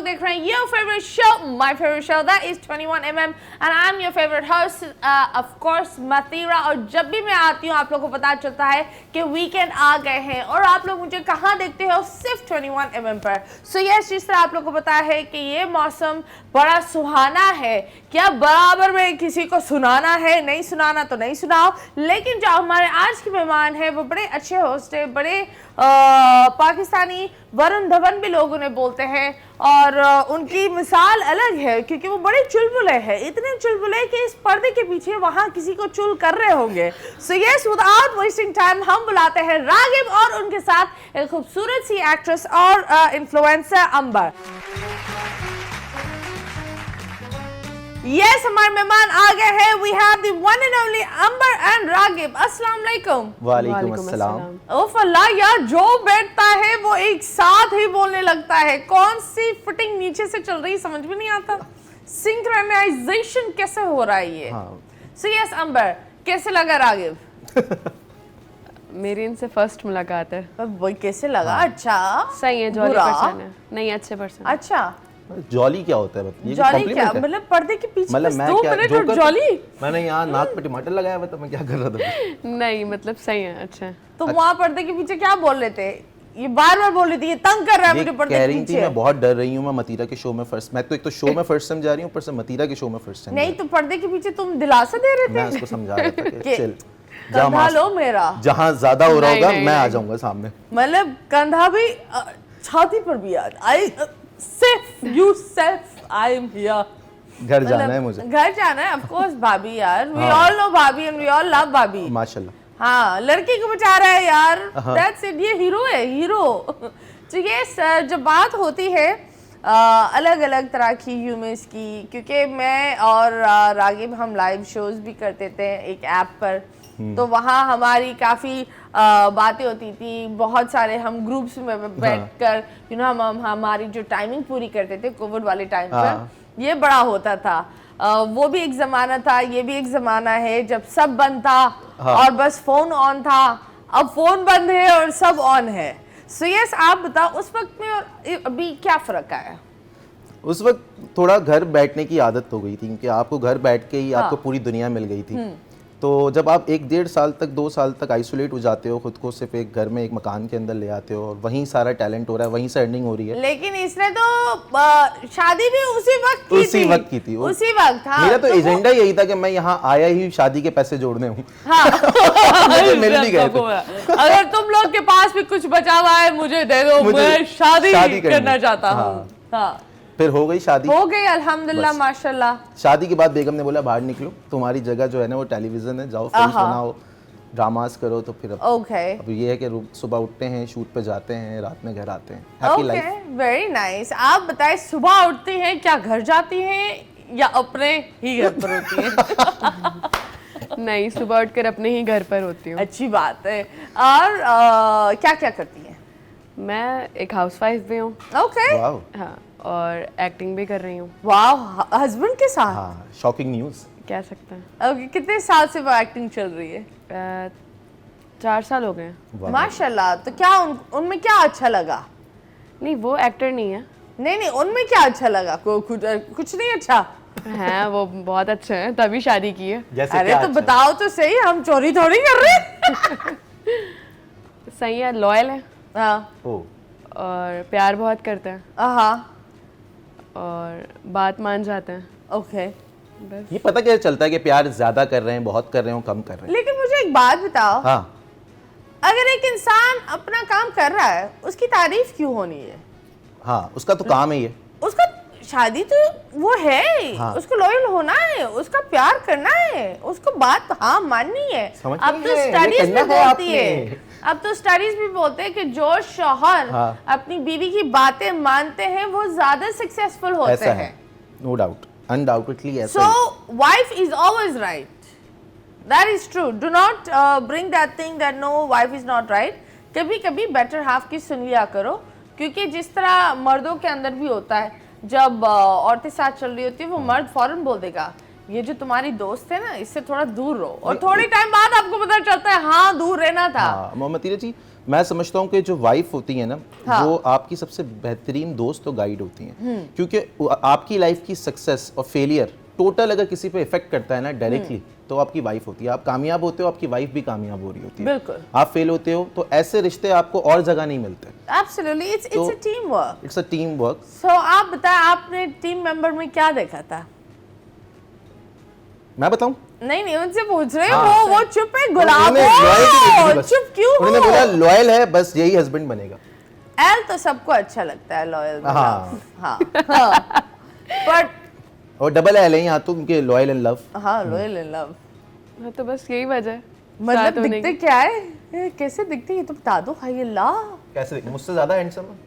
देख रहे हैं your favourite show, my favourite show, that is 21mm and I am your favourite host of course Matira. और जब भी मैं आती हूँ आप लोगों को पता चलता है कि वीकेंड आ गए हैं और आप लोग मुझे कहाँ देखते हो, सिर्फ 21mm पर। सो यस, जिस तरह आप लोग को पता है कि ये मौसम बड़ा सुहाना है, क्या बराबर में किसी को सुनाना है, नहीं सुनाना तो नहीं सुनाओ, लेकिन जो हमारे आज के मेहमान हैं वो बड़े अच्छे होस्ट है, बड़े पाकिस्तानी वरुण धवन भी लोग उन्हें बोलते हैं और उनकी मिसाल अलग है क्योंकि वो बड़े चुलबुले हैं, इतने चुलबुले कि इस पर्दे के पीछे वहां किसी को चुल कर रहे होंगे। So yes, without wasting time हम बुलाते हैं रागिब और उनके साथ एक खूबसूरत सी एक्ट्रेस और इन्फ्लुएंसर अंबर। यस, हमारे मेहमान आ गए हैं। We have the one and only Amber and Ragib. अस्सलाम वालेकुम। वालेकुम अस्सलाम। ओफ अल्लाह यार, जो बैठता है वो एक साथ ही बोलने लगता है। कौन सी फिटिंग नीचे से चल रही है समझ में नहीं आता। सिंक्रोनाइजेशन कैसे हो रहा है ये? सो यस अंबर, कैसे लगा रागिब? मेरी इनसे फर्स्ट मुलाकात है। वो कैसे लगा? अच्छा सही है, जॉली पर्सन है। नहीं, अच्छे पर्सन। अच्छा, जॉली क्या होता है? ये जॉली क्या मतलब? पर्दे के पीछे मतलब मैं 2 क्या मिनट और जॉली? मैंने यहाँ नाक पे टमाटर लगाया हुआ था, मैं क्या कर रहा था? नहीं मतलब सही है, अच्छा है। तो वहाँ पर्दे के पीछे क्या बोल रहे थे? ये बार-बार बोल रही थी, ये तंग कर रहा है मुझे पर्दे के पीछे। थी मैं बहुत डर रही हूँ, मैं मतीरा के शो में फर्स्ट, मैं तो एक तो शो में फर्स्ट टाइम जा रही हूँ, ऊपर से मतीरा के शो में फर्स्ट टाइम। नहीं तो पर्दे के पीछे तुम दिलासा दे रहे थे? मैं उसको समझा रहा था कि चल कंधा लो मेरा, जहाँ ज्यादा हो रहा होगा मैं आ जाऊंगा सामने। मतलब कंधा भी छाती पर भी यार। I safe you self, I am here. घर जाना है मुझे, घर जाना है ऑफ कोर्स भाभी यार। वी ऑल नो भाभी एंड वी ऑल लव भाभी। माशाल्लाह। हाँ, लड़की को बचा रहा है यार, दैट्स इट। ये हीरो है, हीरो। तो ये जब बात होती है अलग अलग तरह की ह्यूमर्स की, क्योंकि मैं और रागिब हम लाइव शोज भी करते थे एक ऐप पर, तो वहाँ हमारी काफ़ी बातें होती थी। बहुत सारे हम ग्रुप्स में बैठकर यू नो हम हमारी जो टाइमिंग पूरी करते थे कोविड वाले टाइम पर, ये बड़ा होता था। वो भी एक ज़माना था, ये भी एक ज़माना है जब सब बंद था और बस फ़ोन ऑन था। अब फ़ोन बंद है और सब ऑन है। सो यस, आप बताओ उस वक्त में और अभी क्या फ़र्क आया? उस वक्त थोड़ा घर बैठने की आदत हो गई थी क्योंकि आपको घर बैठ के ही आपको पूरी दुनिया मिल गई थी। तो जब आप 1-1.5 साल तक 2 साल तक आइसोलेट हो जाते हो, खुद को सिर्फ एक घर में एक मकान के अंदर ले आते हो और वहीं सारा टैलेंट हो रहा है, वहीं से अर्निंग हो रही है। लेकिन इसने तो शादी भी उसी वक्त की थी। उसी वक्त। हाँ, मेरा तो एजेंडा यही था कि मैं यहाँ आया ही शादी के पैसे जोड़ने हूँ। हाँ। मिल भी गए थे। अगर तुम लोग के पास भी कुछ बचा हुआ है मुझे दे दो, मैं शादी करना चाहता हूँ। हाँ। फिर हो गई शादी, हो गई अल्हम्दुलिल्लाह माशाल्लाह। शादी के बाद बेगम ने बोला बाहर निकलो, तुम्हारी जगह जो है ना वो टेलीविजन है, जाओ फिल्म बनाओ, ड्रामास करो। तो फिर अब ये है कि सुबह उठते हैं, शूट पे जाते हैं, रात में घर आते हैं। Happy life. Very nice. आप बताएं, सुबह उठती हैं क्या घर जाती हैं या अपने ही घर पर होती हैं? नहीं, सुबह उठकर अपने ही घर पर होती हूँ। अच्छी बात है। और क्या क्या करती हैं? मैं एक हाउसवाइफ भी हूँ। ओके। हाँ, और एक्टिंग भी कर रही हूँ। वाह, हस्बैंड के साथ? हाँ, शॉकिंग न्यूज़ कह सकते हैं। ओके, कितने साल से वो एक्टिंग चल रही है? 4 साल हो गए। माशाल्लाह। तो क्या उनमें क्या अच्छा लगा? नहीं, वो एक्टर नहीं है। नहीं, उनमें क्या अच्छा लगा? कुछ नहीं अच्छा हैं, वो बहुत अच्छे हैं, तभी शादी की है। अरे तो बताओ तो सही, हम चोरी थोड़ी कर रहे हैं। सही है, लॉयल है। हाँ। और प्यार बहुत करते हैं। हाँ। और बात मान जाते हैं। ओके। बस ये पता कैसे चलता है कि प्यार ज्यादा कर रहे हैं, बहुत कर रहे हैं, कम कर रहे हैं? लेकिन मुझे एक बात बताओ। हाँ, अगर एक इंसान अपना काम कर रहा है, उसकी तारीफ क्यों होनी है? हाँ, उसका तो काम है ये। उसका शादी तो वो है। हाँ। उसको लॉयल होना है, उसका प्यार करना है, उसको बात हाँ माननी है। अब तो स्टडीज भी बोलती है, अब तो स्टडीज भी बोलते हैं कि जो शौहर अपनी बीवी की बातें मानते हैं वो ज्यादा सक्सेसफुल होते हैं। नो डाउट, अनडाउटेडली ऐसा। So wife is always right, that is true. Do not bring that thing that no wife is not right. कभी कभी बेटर हाफ की सुन लिया करो, क्योंकि जिस तरह मर्दों के अंदर भी होता है, जब औरतें साथ चल रही होती है वो मर्द फौरन बोल देगा ये जो तुम्हारी दोस्त है ना, इससे थोड़ा दूर रहो। और थोड़ी टाइम बाद आपको पता चलता है हाँ दूर रहना था। हाँ मोहम्मद तीरा जी, मैं समझता हूँ कि जो वाइफ होती है ना, वो आपकी सबसे बेहतरीन दोस्त और गाइड होती हैं, क्योंकि आपकी लाइफ की सक्सेस और फेलियर टोटल अगर किसी पे इफेक्ट करता है ना डायरेक्टली, तो आपकी वाइफ होती है। आप कामयाब होते हो, आपकी वाइफ भी कामयाब हो रही होती है। बिल्कुल। आप फेल होते हो तो ऐसे रिश्ते आपको और जगह नहीं मिलते। Absolutely, it's a team work. It's a team work. So आप बताएं, आपने टीम मेंबर में क्या देखा था? मैं बताऊं? नहीं उनसे पूछ रहे हो। वो चुप है, गुलाब उन्होंने loyalty देखी थी हो, बस। चुप क्यों उन्होंने हो? बोला लॉयल है, बस यही हस्बैंड बनेगा। एल तो सबको अच्छा लगता है, लॉयल। हाँ। हाँ बट और डबल एल है यहाँ तो उनके लॉयल एंड लव। हाँ, लॉयल इन लव। हाँ, तो बस यही वजह है साथ मतलब होने दिखते की। क्या है? कैसे दिखते हैं ये तो बता दो। हाय अल्लाह, कैसे दिखे? मुझसे ज्यादा हैंडसम है।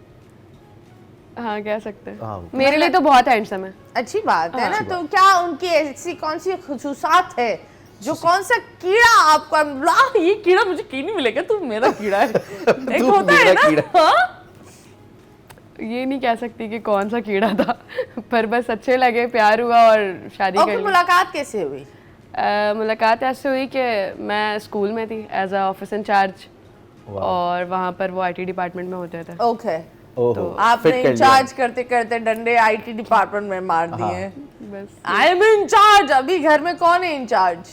हाँ कह सकते हैं। हाँ। मेरे लिए तो बहुत हैंडसम है। अच्छी बात है ना। तो क्या उनकी ऐसी कौन सी खुसूसात है जो कौन सा कीड़ा आपको ये कीड़ा मुझे कहीं नहीं मिलेगा, तू मेरा कीड़ा है। एक तू होता है मेरा ना। कीड़ा। हाँ? ये नहीं कह सकती कि कौन सा कीड़ा था पर बस अच्छे लगे, प्यार हुआ और शादी और कर फिर ली। मुलाकात कैसे हुई? मुलाकात ऐसे हुई कि मैं स्कूल में थी एज अ ऑफिस इंचार्ज, और वहाँ पर वो आईटी डिपार्टमेंट में होते थे। ओके। ओहो, आपने fit कर लिया। इंचार्ज करते करते डंडे आईटी डिपार्टमेंट में मार दिए। बस आई एम इंचार्ज। अभी घर में कौन है इंचार्ज?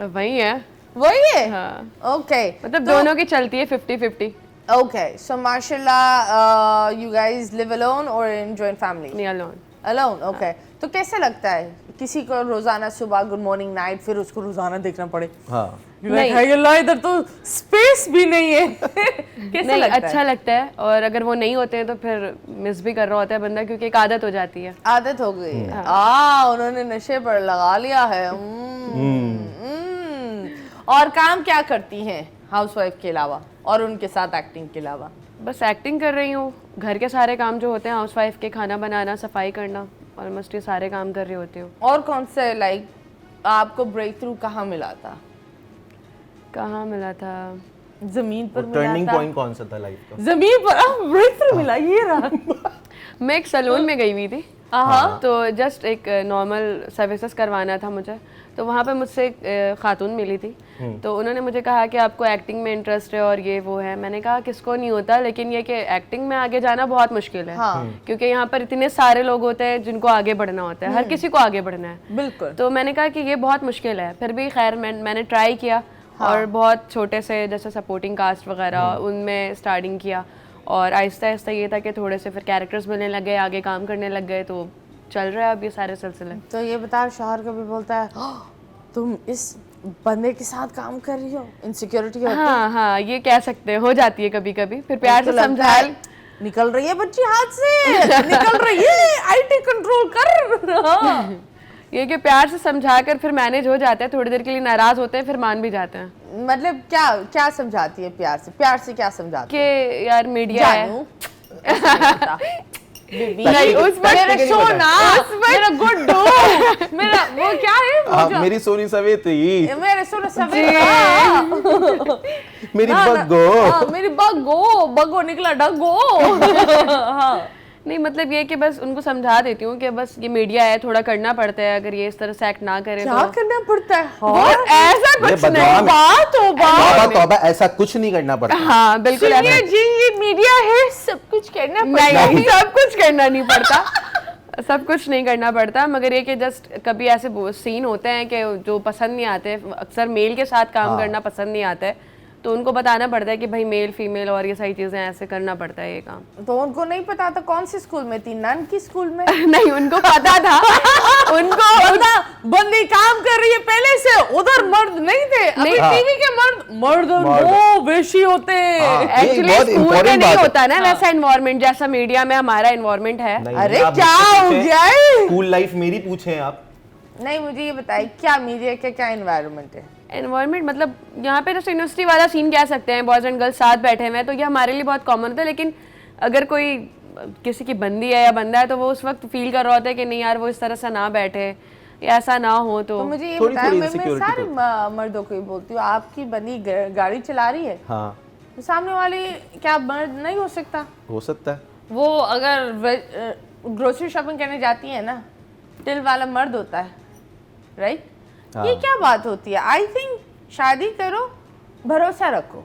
वही है। वही है। हाँ, ओके, मतलब दोनों की चलती है 50-50। okay, so mashallah, you guys live alone or in joint family? नहीं अलोन। Alone, okay. तो कैसे लगता है किसी को रोजाना सुबह गुड मॉर्निंग नाइट, फिर उसको रोजाना देखना पड़े? हाँ। नहीं। हाय अल्लाह, इधर तो स्पेस भी नहीं है। कैसे नहीं, लगता अच्छा है? लगता है, और अगर वो नहीं होते हैं तो फिर मिस भी कर रहा होता है बंदा, क्योंकि एक आदत हो जाती है। आदत हो गई है। उन्होंने नशे पर लगा लिया है। और काम क्या करती हैं हाउसवाइफ के अलावा और उनके साथ एक्टिंग के अलावा? बस एक्टिंग कर रही हूँ, घर के सारे काम जो होते हैं हाउसवाइफ के, खाना बनाना, सफाई करना, ऑलमोस्ट ये सारे काम कर रही होती हूँ। और कौन से लाइक आपको ब्रेक थ्रू कहाँ मिला था? कहाँ मिला था? जमीन पर मिला टर्निंग था? पॉइंट कौन सा था लाइफ का? जमीन पर ब्रेक थ्रू मिला, ये रहा। मैं एक सैलून में गई हुई थी, तो जस्ट एक नॉर्मल सर्विसेज करवाना था मुझे, तो वहाँ पे मुझसे एक खातून मिली थी। तो उन्होंने मुझे कहा कि आपको एक्टिंग में इंटरेस्ट है और ये वो है। मैंने कहा किसको नहीं होता, लेकिन ये कि एक्टिंग में आगे जाना बहुत मुश्किल है। क्योंकि यहाँ पर इतने सारे लोग होते हैं जिनको आगे बढ़ना होता है, हर किसी को आगे बढ़ना है। बिल्कुल। तो मैंने कहा कि ये बहुत मुश्किल है, फिर भी खैर मैंने ट्राई किया, और बहुत छोटे से जैसे सपोर्टिंग कास्ट वगैरह उनमें स्टार्टिंग किया, और आहिस्ता आहिस्ता ये था कि थोड़े से फिर कैरेक्टर्स मिलने लग गए, आगे काम करने लग गए, तो चल रहा है अब ये सारे सिलसिले। तो ये बता, शौहर कभी बोलता है तुम इस बंदे के साथ काम कर रही हो, इनसिक्योरिटी होती है? हाँ, ये कह सकते हैं, हो जाती है कभी कभी, फिर प्यार से तो लगता समझा। है, निकल रही है बच्ची हाथ से, निकल रही है, आईटी कंट्रोल कर। ये कि प्यार से समझा कर फिर मैनेज हो जाता है, थोड़ी देर के लिए नाराज होते हैं, फिर मान भी जाते हैं मतलब क्या क्या समझाती है प्यार से? प्यार से क्या समझाती है? कि यार मीडिया है। जानू, ऐसे नहीं होता। बेबी, नहीं, उस वक्त मेरा नहीं सोना, मेरा गुड्डू, मेरा वो क्या है वो आप जो- मेरी सोनी सवेती, मेरे सोना सवेरा, मेरी ना, ना, बग्गो। हाँ, मेरी बग्गो, बग्गो निकला डग्गो। हाँ, नहीं, मतलब ये कि बस उनको समझा देती हूँ कि बस ये मीडिया है, थोड़ा करना पड़ता है, अगर ये इस तरह से एक्ट ना करे क्या तो करना पड़ता है? वो हाँ, ऐसा ये कुछ नहीं। बदनाम है। बात हो बात। तौबा तौबा, ऐसा कुछ नहीं करना पड़ता। हाँ बिल्कुल सुनिए ऐसा जी, ये मीडिया है, सब कुछ करना पड़ता है। नहीं, सब कुछ करना नहीं पड़ता, सब कुछ नहीं करना पड़ता, मगर ये कि जस्ट कभी ऐसे सीन होते हैं कि जो पसंद नहीं आते, अक्सर मेल के साथ काम करना पसंद नहीं आता है, तो उनको बताना पड़ता है कि भाई मेल फीमेल और ये सारी चीजें ऐसे करना पड़ता है ये काम। तो उनको नहीं पता था कौन सी स्कूल में थी? नन की स्कूल में? नहीं, उनको पता था। उनको बंदी काम कर रही है पहले से, उधर मर्द नहीं थे। अभी नहीं। टीवी के मर्द वो वेशी होते हैं। हाँ, ये एक्चुअली बहुत स्कूल में important नहीं बात है। होता ना वैसा एनवायरनमेंट जैसा मीडिया में हमारा एनवायरनमेंट है। नहीं, अरे आप क्या मुझसे हो पूछें, गया है? स्कूल लाइफ मेरी पूछें आप। नहीं, मुझे ये बताइए क्या मीडिया का क्या एनवायरनमेंट है? एनवायरनमेंट मतलब यहाँ पे जैसे यूनिवर्सिटी वाला सीन कह सकते हैं, बॉयज एंड गर्ल्स साथ बैठे हुए हैं, तो ये हमारे लिए बहुत कॉमन होता है, लेकिन अगर कोई किसी की बंदी है या बंदा है तो वो उस वक्त फील कर रहा होता है कि नहीं यार वो इस तरह से ना बैठे या ऐसा ना हो। तो मुझे ये थोड़ी बताया, थोड़ी मैं insecurity सारे मर्दों को ही बोलती हूँ, आपकी बंदी गाड़ी चला रही है, हाँ, तो सामने वाली क्या मर्द नहीं हो सकता? हो सकता है। वो अगर ग्रोसरी शॉपिंग करने जाती है ना, टिल वाला मर्द होता है, राइट? हाँ। ये क्या बात होती है? आई थिंक शादी करो, भरोसा रखो,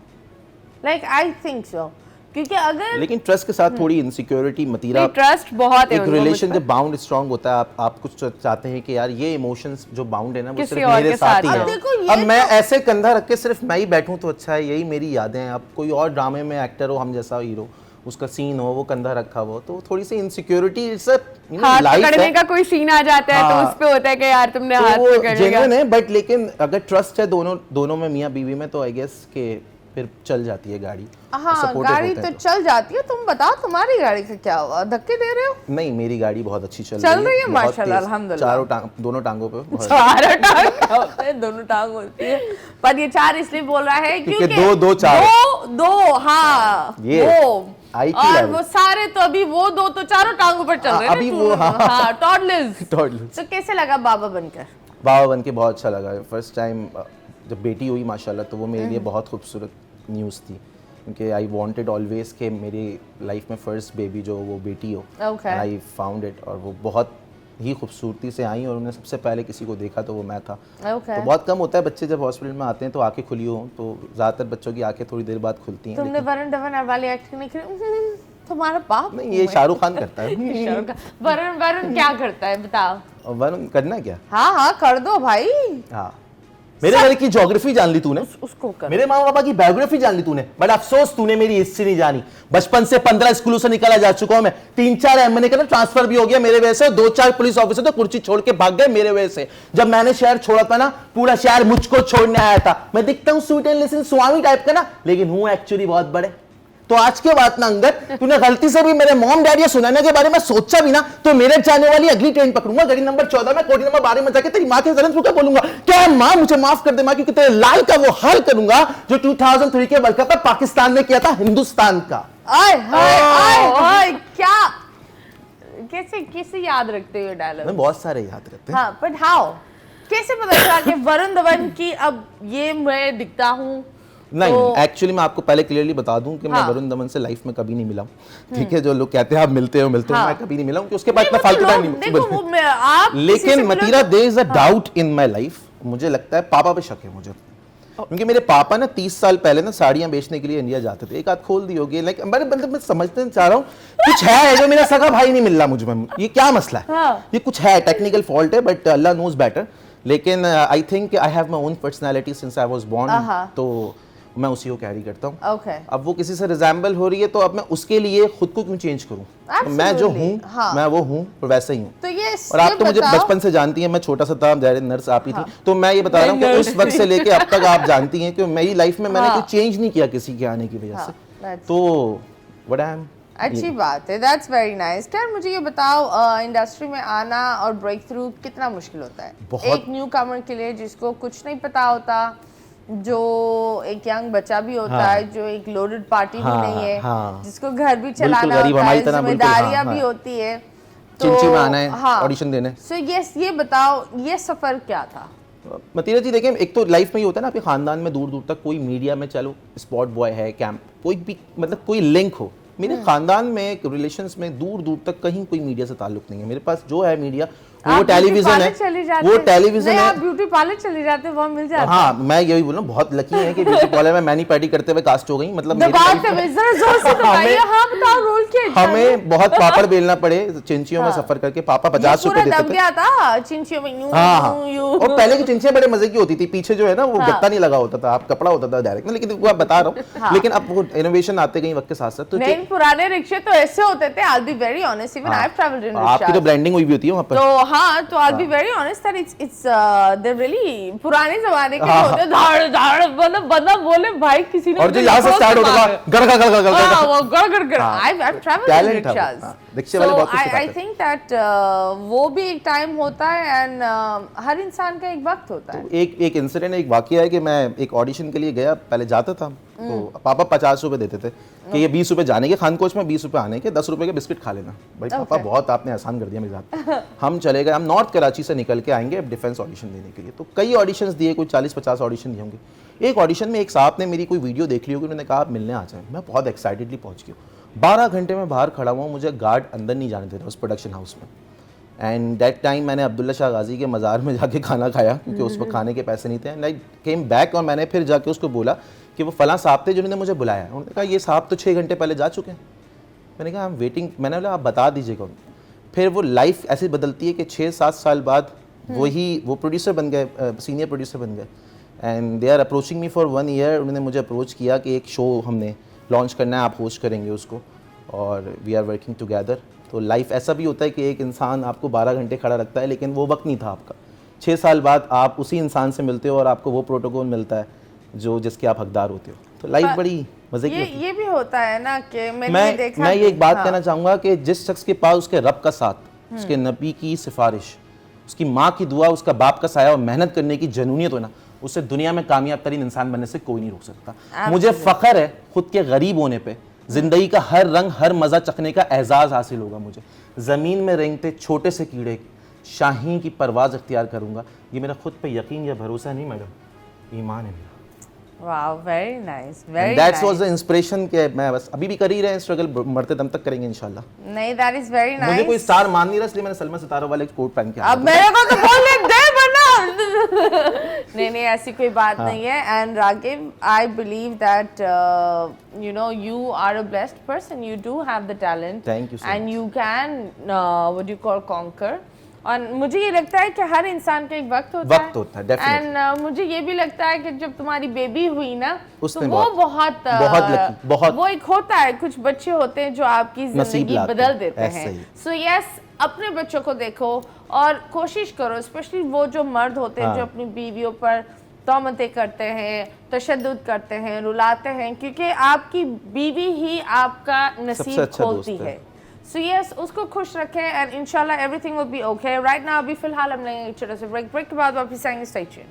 लाइक आई थिंक सो, क्योंकि अगर लेकिन ट्रस्ट के साथ थोड़ी इनसिक्योरिटी मतीरा, ट्रस्ट बहुत है एक उनको रिलेशन मुझ पर। जब बाउंड स्ट्रांग होता है, आप कुछ चाहते हैं कि यार ये इमोशंस जो बाउंड है ना वो किसी सिर्फ और मेरे के साथ ही साथ है। अब देखो ये अब मैं तो- ऐसे कंधा रख के सिर्फ मैं ही बैठूं तो अच्छा है, यही मेरी यादें हैं। अब कोई और ड्रामे में एक्टर हो, हम जैसा हीरो, उसका सीन हो, वो कंधा रखा हो, तो थोड़ी सी इनसिक्योरिटी, इट्स अ हाथ लाइफ पकड़ने है। का कोई सीन आ जाता है हाँ। तो उस पे होता है कि यार तुमने तो हाथ वो पकड़ लिया। genuine है, बट लेकिन अगर ट्रस्ट है दोनों में, मियाँ बीवी में, तो आई गेस के फिर चल जाती है गाड़ी। हाँ, Supportive गाड़ी होता तो है चल जाती है। तुम बताओ तुम्हारी गाड़ी का क्या हुआ? धक्के दे रहे हो? नहीं, मेरी गाड़ी बहुत अच्छी चल चल रही है बहुत माशाल्लाह, तेज। अल्हम्दुलिल्लाह। दोनों टांगों पे बहुत- चार टांग क्या होते हैं? दोनों टांग होती है, पर ये चार इसलिए बोल रहा है क्योंकि क्योंकि दो चार दो हाँ, ये वो आई की और level। वो सारे तो अभी वो दो तो चारों टांगों पर चल रहे हैं अभी ना, वो, हाँ। हाँ, टॉडलर्स। Toddlers। तो कैसे लगा बाबा बनकर? बाबा बन के बहुत अच्छा लगा। फर्स्ट टाइम जब बेटी हुई माशाल्लाह, तो वो मेरे लिए बहुत खूबसूरत न्यूज़ थी, क्योंकि आई वांटेड ऑलवेज के मेरी लाइफ में फर्स्ट बेबी जो वो बेटी हो। Okay। आई फाउंड इट, और वो बहुत ही खूबसूरती से आई, और उन्होंने सबसे पहले किसी को देखा तो वो मैं था। Okay। तो बहुत कम होता है बच्चे जब हॉस्पिटल में आते हैं तो आंखें खुली हो, तो ज़्यादातर बच्चों की आंखें थोड़ी देर बाद खुलती हैं। तुमने वरुण धवन वाली एक्टिंग नहीं की? तुम्हारा बाप लेकिन नहीं, ये शाहरुख खान करता है। शाहरुख खान। वरुण क्या करता है बताओ? और वरुण करना क्या? हाँ हाँ कर दो भाई, हाँ, मेरे घर की ज्योग्राफी जान ली तूने, उसको कर। मेरे माँ बाबा की बायोग्राफी जान ली तूने, बट अफसोस तूने मेरी हिस्ट्री नहीं जानी। बचपन से 15 स्कूलों से निकाला जा चुका हूं मैं, 3-4 एमएनए का ट्रांसफर भी हो गया मेरे वजह से, 2-4 पुलिस ऑफिसर तो कुर्सी छोड़ के भाग गए मेरे वजह से। जब मैंने शहर छोड़ा था ना, पूरा शहर मुझको छोड़ने आया था। मैं दिखता हूँ sweet and listen Swami type का ना, लेकिन हूँ एक्चुअली बहुत बड़े। तो आज के बाद ना अंगद, तूने गलती से भी मेरे मॉम डैड या सुनैना के बारे में सोचा भी ना, तो मेरे जाने वाली अगली ट्रेन पकड़ूंगा, गाड़ी नंबर 14 में, कोठी नंबर 12 में जाके तेरी माँ के जन्म क्या बोलूंगा, क्या माँ मुझे माफ कर दे माँ, क्योंकि तेरे लाल का वो हाल करूंगा जो 2003 के वर्ल्ड कप में पाकिस्तान ने किया था हिंदुस्तान का। आय हाय आय हाय, क्या कैसे कैसे याद रखते हो डायलॉग? मैं बहुत सारे याद रहते हैं। हाँ, बट हाउ, कैसे पता चला कि वरुण धवन की अब ये मैं दिखता हूँ? नहीं, तो- एक्चुअली मैं आपको पहले क्लियरली बता दूं कि मैं हाँ। वरुण धवन से लाइफ में कभी नहीं मिला हूं। ठीक है, जो लोग कहते हैं आप मिलते हो हाँ। मैं कभी नहीं मिला हूं, कि उसके बाद नहीं, मैं वो तो फालतू टाइम लोग- नहीं देखो, वो मैं- आप किसी से लेकिन मिलो मतीरा, तो- there is a doubt in my life. मुझे लगता है पापा पे शक है मुझे, क्योंकि मेरे पापा ना 30 साल पहले ना साड़ियां बेचने के लिए इंडिया जाते थे। एक आध खोल दी होगी, लाइक मैं समझते चाह रहा हूँ कुछ है जो मेरा सगा भाई नहीं मिल रहा मुझ में, ये क्या मसला है? हाँ। ये कुछ है, टेक्निकल फॉल्ट है, बट अल्लाह नोज बेटर। लेकिन I think I have my own personality since I was born, तो मैं उसी को कैरी करता हूँ। Okay। अब वो किसी से रिजेंबल हो रही है, तो अब मैं उसके लिए खुद को क्यों चेंज करूँ? तो मैं जो Absolutely, हूँ, हाँ। मैं वो हूँ और वैसे ही हूँ। तो ये और आप तो मुझे बताओ- बचपन से जानती हैं, मैं छोटा सा था, ज़ाहिर नर्स आप ही थी, तो मैं ये बता रहा हूँ कि उस वक्त से लेके अब तक आप जानती हैं कि मेरी लाइफ में मैंने हाँ। कोई चेंज नहीं किया किसी के आने की वजह हाँ, से। that's- तो व्हाट आई एम, अच्छी बात है, दैट्स वेरी नाइस। खैर मुझे ये बताओ, इंडस्ट्री में आना और ब्रेक थ्रू कितना मुश्किल होता है बहुत। एक न्यू कमर के लिए, जिसको कुछ नहीं पता होता, जो एक यंग बच्चा भी होता हाँ। है, जो एक लोडेड पार्टी भी हाँ, नहीं है, हाँ। जिसको घर भी चलाना गरीब, होता हमारी है, तरह बिल्कुल, जिम्मेदारियां हाँ, भी हाँ। होती है, चिंची में आना है, हाँ। ऑडिशन देने। सो ये बताओ, ये सफर क्या था? मतीरा जी देखें, एक तो लाइफ में ये होता है ना, आपके खानदान में दूर दूर तक कोई मीडिया में, चलो स्पॉट बॉय है, कैंप, कोई भी मतलब कोई लिंक हो। मेरे खानदान में रिलेशंस में दूर दूर तक कहीं कोई मीडिया से ताल्लुक नहीं है। मेरे पास जो है मीडिया वो आप टेलीविजन ब्यूटी है, पार्लर चले जाते वो हैं। टेलीविजन नहीं, है। आप ब्यूटी पार्लर चले जाते हैं, वहाँ मिल जाता है। हाँ, मैं यही बोल रहा हूँ, बहुत लकी है कि ब्यूटी पार्लर में मैनी पैडी करते हुए कास्ट हो गई। मतलब मेरी दबाव life से में- जरा जोर से दबाइए। हाँ बताओ, रोल क्या है? हमें बहुत पापड़ बेलना पड़े चिंचियों में सफर करके। पापा 50 पूरा रुपए दब देते थे। गया था चिंचियों में, यूं हाँ हाँ, यूं और पहले की चिंचियां बड़े मजे की होती थी, पीछे जो है ना वो गत्ता नहीं लगा होता था, आप कपड़ा होता था डायरेक्ट में, लेकिन वो आप बता रहा हूँ। लेकिन अब वो इनोवेशन आते गई वक्त के साथ साथ, तो नहीं, पुराने रिक्शे तो ऐसे होते थे। I'll be very honest, even I've traveled in आपकी तो rickshaws. ब्रांडिंग हुई भी होती है वहाँ पर। तो हाँ, तो I'll be very honest that it's they're really पुराने जमाने के होते हैं। धाड़ धाड़ मतलब बंदा बोले भाई किसी ने और जो मुझे यहाँ से लपक स्टार्ट के होता था, मारा। गड़ गड़ गड़ गड़ हाँ, गड़। वो गड़ गड़ गड़। हाँ, I've traveled in talent था वो, rickshaws. हाँ, रिक्शे वाले So बहुत कुछ I सिखाते think that वो भी एक टाइम होता है, and हर इंसान का एक वक्त होता है। एक इंसिडेंट, एक वाकया है कि मैं एक ऑडिशन के लिए गया, पहले जाता था तो पापा 50 रुपए देते थे कि ये 20 रुपए जाने के खानकोच में, 20 रुपए आने के, 10 रुपए के बिस्किट खा लेना। भाई पापा बहुत आपने आसान कर दिया मेरे साथ। हम चले गए, हम नॉर्थ कराची से निकल के आएंगे डिफेंस ऑडिशन देने के लिए। तो कई ऑडिशंस दिए, कोई 40-50 ऑडिशन दिए होंगे। एक ऑडिशन में एक साहब ने मेरी कोई वीडियो देख ली होगी, उन्होंने कहा आप मिलने आ जाएं। मैं बहुत एक्साइटेडली पहुंच गया, 12 घंटे में बाहर खड़ा हुआ, मुझे गार्ड अंदर नहीं जाने दे रहा उस प्रोडक्शन हाउस में। एंड दैट टाइम मैंने अब्दुल्ला शाह गाजी के मज़ार में जाके खाना खाया क्योंकि उस वक्त खाने के पैसे नहीं थे। एंड आई केम बैक और मैंने फिर जाके उसको बोला कि वो फ़लाँ साहब थे जिन्होंने मुझे बुलाया। उन्होंने कहा ये साहब तो 6 घंटे पहले जा चुके हैं। मैंने कहा आई एम वेटिंग। मैंने बोला आप बता दीजिएगा। फिर वो लाइफ ऐसे बदलती है कि 6-7 साल बाद वो प्रोड्यूसर बन गए, सीनियर प्रोड्यूसर बन गए। And they are approaching me for 1 year. उन्होंने मुझे अप्रोच किया कि एक शो हमने लॉन्च करना है, आप होस्ट करेंगे उसको, और वी आर वर्किंग टुगेदर। तो लाइफ ऐसा भी होता है कि एक इंसान आपको 12 घंटे खड़ा रखता है, लेकिन वो वक्त नहीं था आपका। 6 साल बाद आप उसी इंसान से मिलते हो और आपको वो प्रोटोकॉल मिलता है जिसके आप हकदार होते हो। तो लाइफ बड़ी मजे की होती है। ये भी होता है ना कि मैंने देखा मैं ये एक बात कहना चाहूँगा कि जिस शख्स के पास उसके रब का साथ, उसके नबी की सिफारिश, उसकी माँ की दुआ, उसका बाप का साया और मेहनत करने की जनूनियत हो ना, उससे दुनिया में कामयाब तरीन इंसान बनने से कोई नहीं रोक सकता। मुझे फ़ख्र है खुद के गरीब होने पे। ज़िंदगी का हर रंग, हर मज़ा चखने का एजाज़ हासिल होगा मुझे। ज़मीन में रेंगते छोटे से कीड़े शाहीन की परवाज़ इख्तियार करूँगा। ये मेरा खुद पे यकीन या भरोसा नहीं मैडम, ईमान है मेरा। Wow, very nice, very that's was the inspiration कि मैं बस अभी भी कर ही रहे हैं स्ट्रगल, मरते दम तक करेंगे इंशाल्लाह। नहीं, दैट इज वेरी नाइस। मुझे कोई स्टार मान नहीं रहा, इसलिए मैंने सलमा सितारा वाले कोट पहन के आया। अब मेरे को तो बोलने दे वरना नहीं, ऐसी कोई बात नहीं है। And Ragib, I believe that you know, you are a blessed person. You do have the talent. Thank you so and you can what do you call conquer. और मुझे ये लगता है कि हर इंसान का एक वक्त होता है definitely. एंड मुझे ये भी लगता है कि जब तुम्हारी बेबी हुई ना, तो उसने वो बहुत lucky, बहुत वो एक होता है, कुछ बच्चे होते हैं जो आपकी जिंदगी बदल देते हैं। सो यस, अपने बच्चों को देखो और कोशिश करो, स्पेशली वो जो मर्द होते हैं जो अपनी बीवियों पर तौमतें करते हैं, तशद्दुद करते हैं, रुलाते हैं, क्योंकि आपकी बीवी ही आपका नसीब खोलती है। सो यस, उसको खुश रखें एंड इंशाल्लाह everything will be okay. Right now अभी फिलहाल हम लेंगे एक छोटा सा ब्रेक के बाद वापस आएंगे। Stay tuned.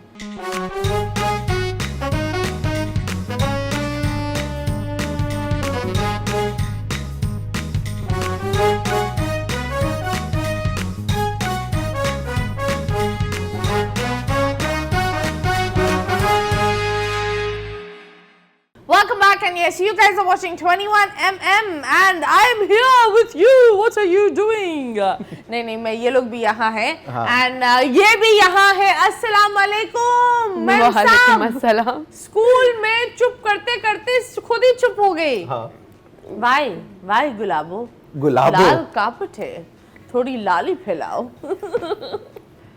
Welcome back, and yes, you guys are watching 21mm and I am here with you. What are you doing? नहीं, मैं ये लोग भी यहाँ हैं and ये भी यहाँ है। अस्सलाम वालेकुम। वालेकुम अस्सलाम। स्कूल में चुप करते करते खुद ही चुप हो गई। वाई गुलाबो लाल कापट है, थोड़ी लाली फैलाओ।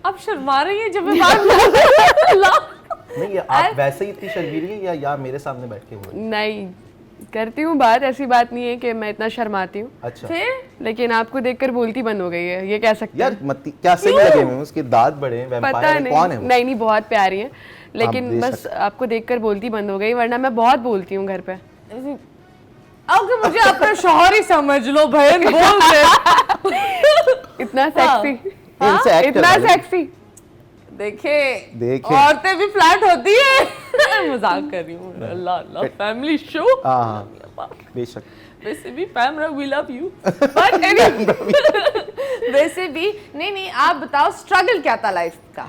अब शर्मा रही है जब मैं बात नहीं, आप वैसे ही इतनी शर्मीली हैं या मेरे सामने बैठ के बोल? नहीं, करती हूँ बात, ऐसी बात नहीं है कि मैं इतना शर्माती हूँ। अच्छा। फिर लेकिन आपको देखकर बोलती बंद हो गई है, ये कह सकते हैं। यार क्या सही लगे मैं, उसके दांत बड़े हैं, पता है, कौन है वो? नहीं, बहुत प्यारी है, लेकिन बस आपको देखकर बोलती बंद हो गई, वरना मैं बहुत बोलती हूँ घर पे। ओके, मुझे अपना शौहर ही समझ लो बहन, बोलते इतना सेक्सी, इतना सेक्सी। देखे औरतें भी फ्लैट होती है। मजाक कर रही हूँ। Allah Allah, family show. बेशक। वैसे भी PEMRA, we love you. But वैसे भी नहीं, आप बताओ स्ट्रगल क्या था लाइफ का?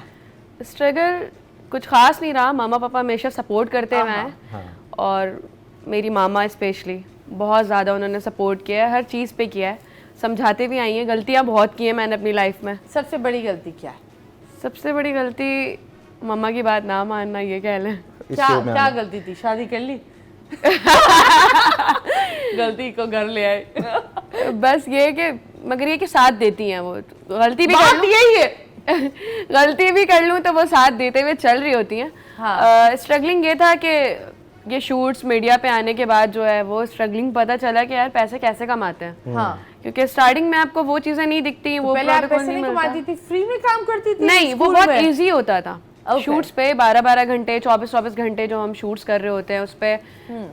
स्ट्रगल कुछ खास नहीं रहा। मामा पापा हमेशा सपोर्ट करते हुए हैं और मेरी मामा स्पेशली बहुत ज़्यादा उन्होंने सपोर्ट किया है, हर चीज़ पे किया है, समझाते भी आई हैं। गलतियाँ बहुत की हैं मैंने अपनी लाइफ में। सबसे बड़ी गलती क्या है? सबसे बड़ी गलती मम्मा की बात ना मानना, ये कह लें। क्या गलती थी? शादी कर ली? गलती को घर ले आए। बस ये कि मगर ये कि साथ देती हैं वो, गलती भी कर लूं, यही है। गलती भी कर लूँ तो वो साथ देते हुए चल रही होती हैं। स्ट्रगलिंग ये था कि ये शूट्स मीडिया पे आने के बाद जो है वो स्ट्रगलिंग पता चला कि यार पैसे कैसे कमाते हैं। क्योंकि स्टार्टिंग में आपको वो चीजें नहीं दिखती, वो पहले आप पैसे नहीं कमाती थी, फ्री में काम करती थी? नहीं, वो बहुत इजी होता था। शूट्स पे 12-12 घंटे, 24-24 घंटे जो हम शूट्स कर रहे होते हैं उस पे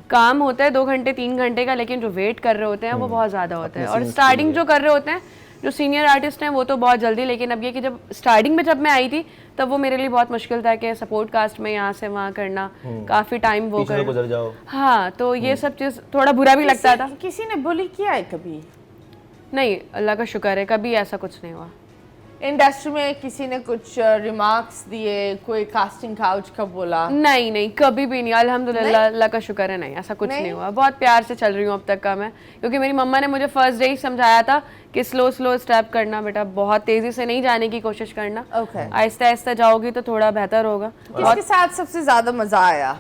काम होता है 2 घंटे 3 घंटे का, लेकिन जो वेट कर रहे होते हैं वो बहुत ज्यादा होता है। और स्टार्टिंग जो कर रहे होते हैं, जो सीनियर आर्टिस्ट हैं, वो तो बहुत जल्दी। लेकिन अब ये कि जब स्टार्टिंग में जब मैं आई थी तब वो मेरे लिए बहुत मुश्किल था कि सपोर्ट कास्ट में यहाँ से वहाँ करना, काफी टाइम वो गुजर जाओ। हाँ, तो ये सब चीज थोड़ा बुरा भी लगता था। किसी ने बुली किया है कभी? नहीं, अल्लाह का शुक्र है, कभी ऐसा कुछ नहीं हुआ। इंडस्ट्री में किसी ने कुछ रिमार्क्स दिए, कोई कास्टिंग काउच का बोला? नहीं नहीं, कभी भी नहीं, अल्हम्दुलिल्लाह, अल्लाह का शुक्र है, नहीं ऐसा कुछ नहीं हुआ। बहुत प्यार से चल रही हूँ अब तक का मैं, क्योंकि मेरी मम्मा ने मुझे फर्स्ट डे ही समझाया था कि स्लो स्लो स्टेप करना बेटा, बहुत तेजी से नहीं जाने की कोशिश करना, आहिस्ता आहिस्ता जाओगी तो थोड़ा बेहतर होगा। किसके साथ सबसे ज्यादा मजा आया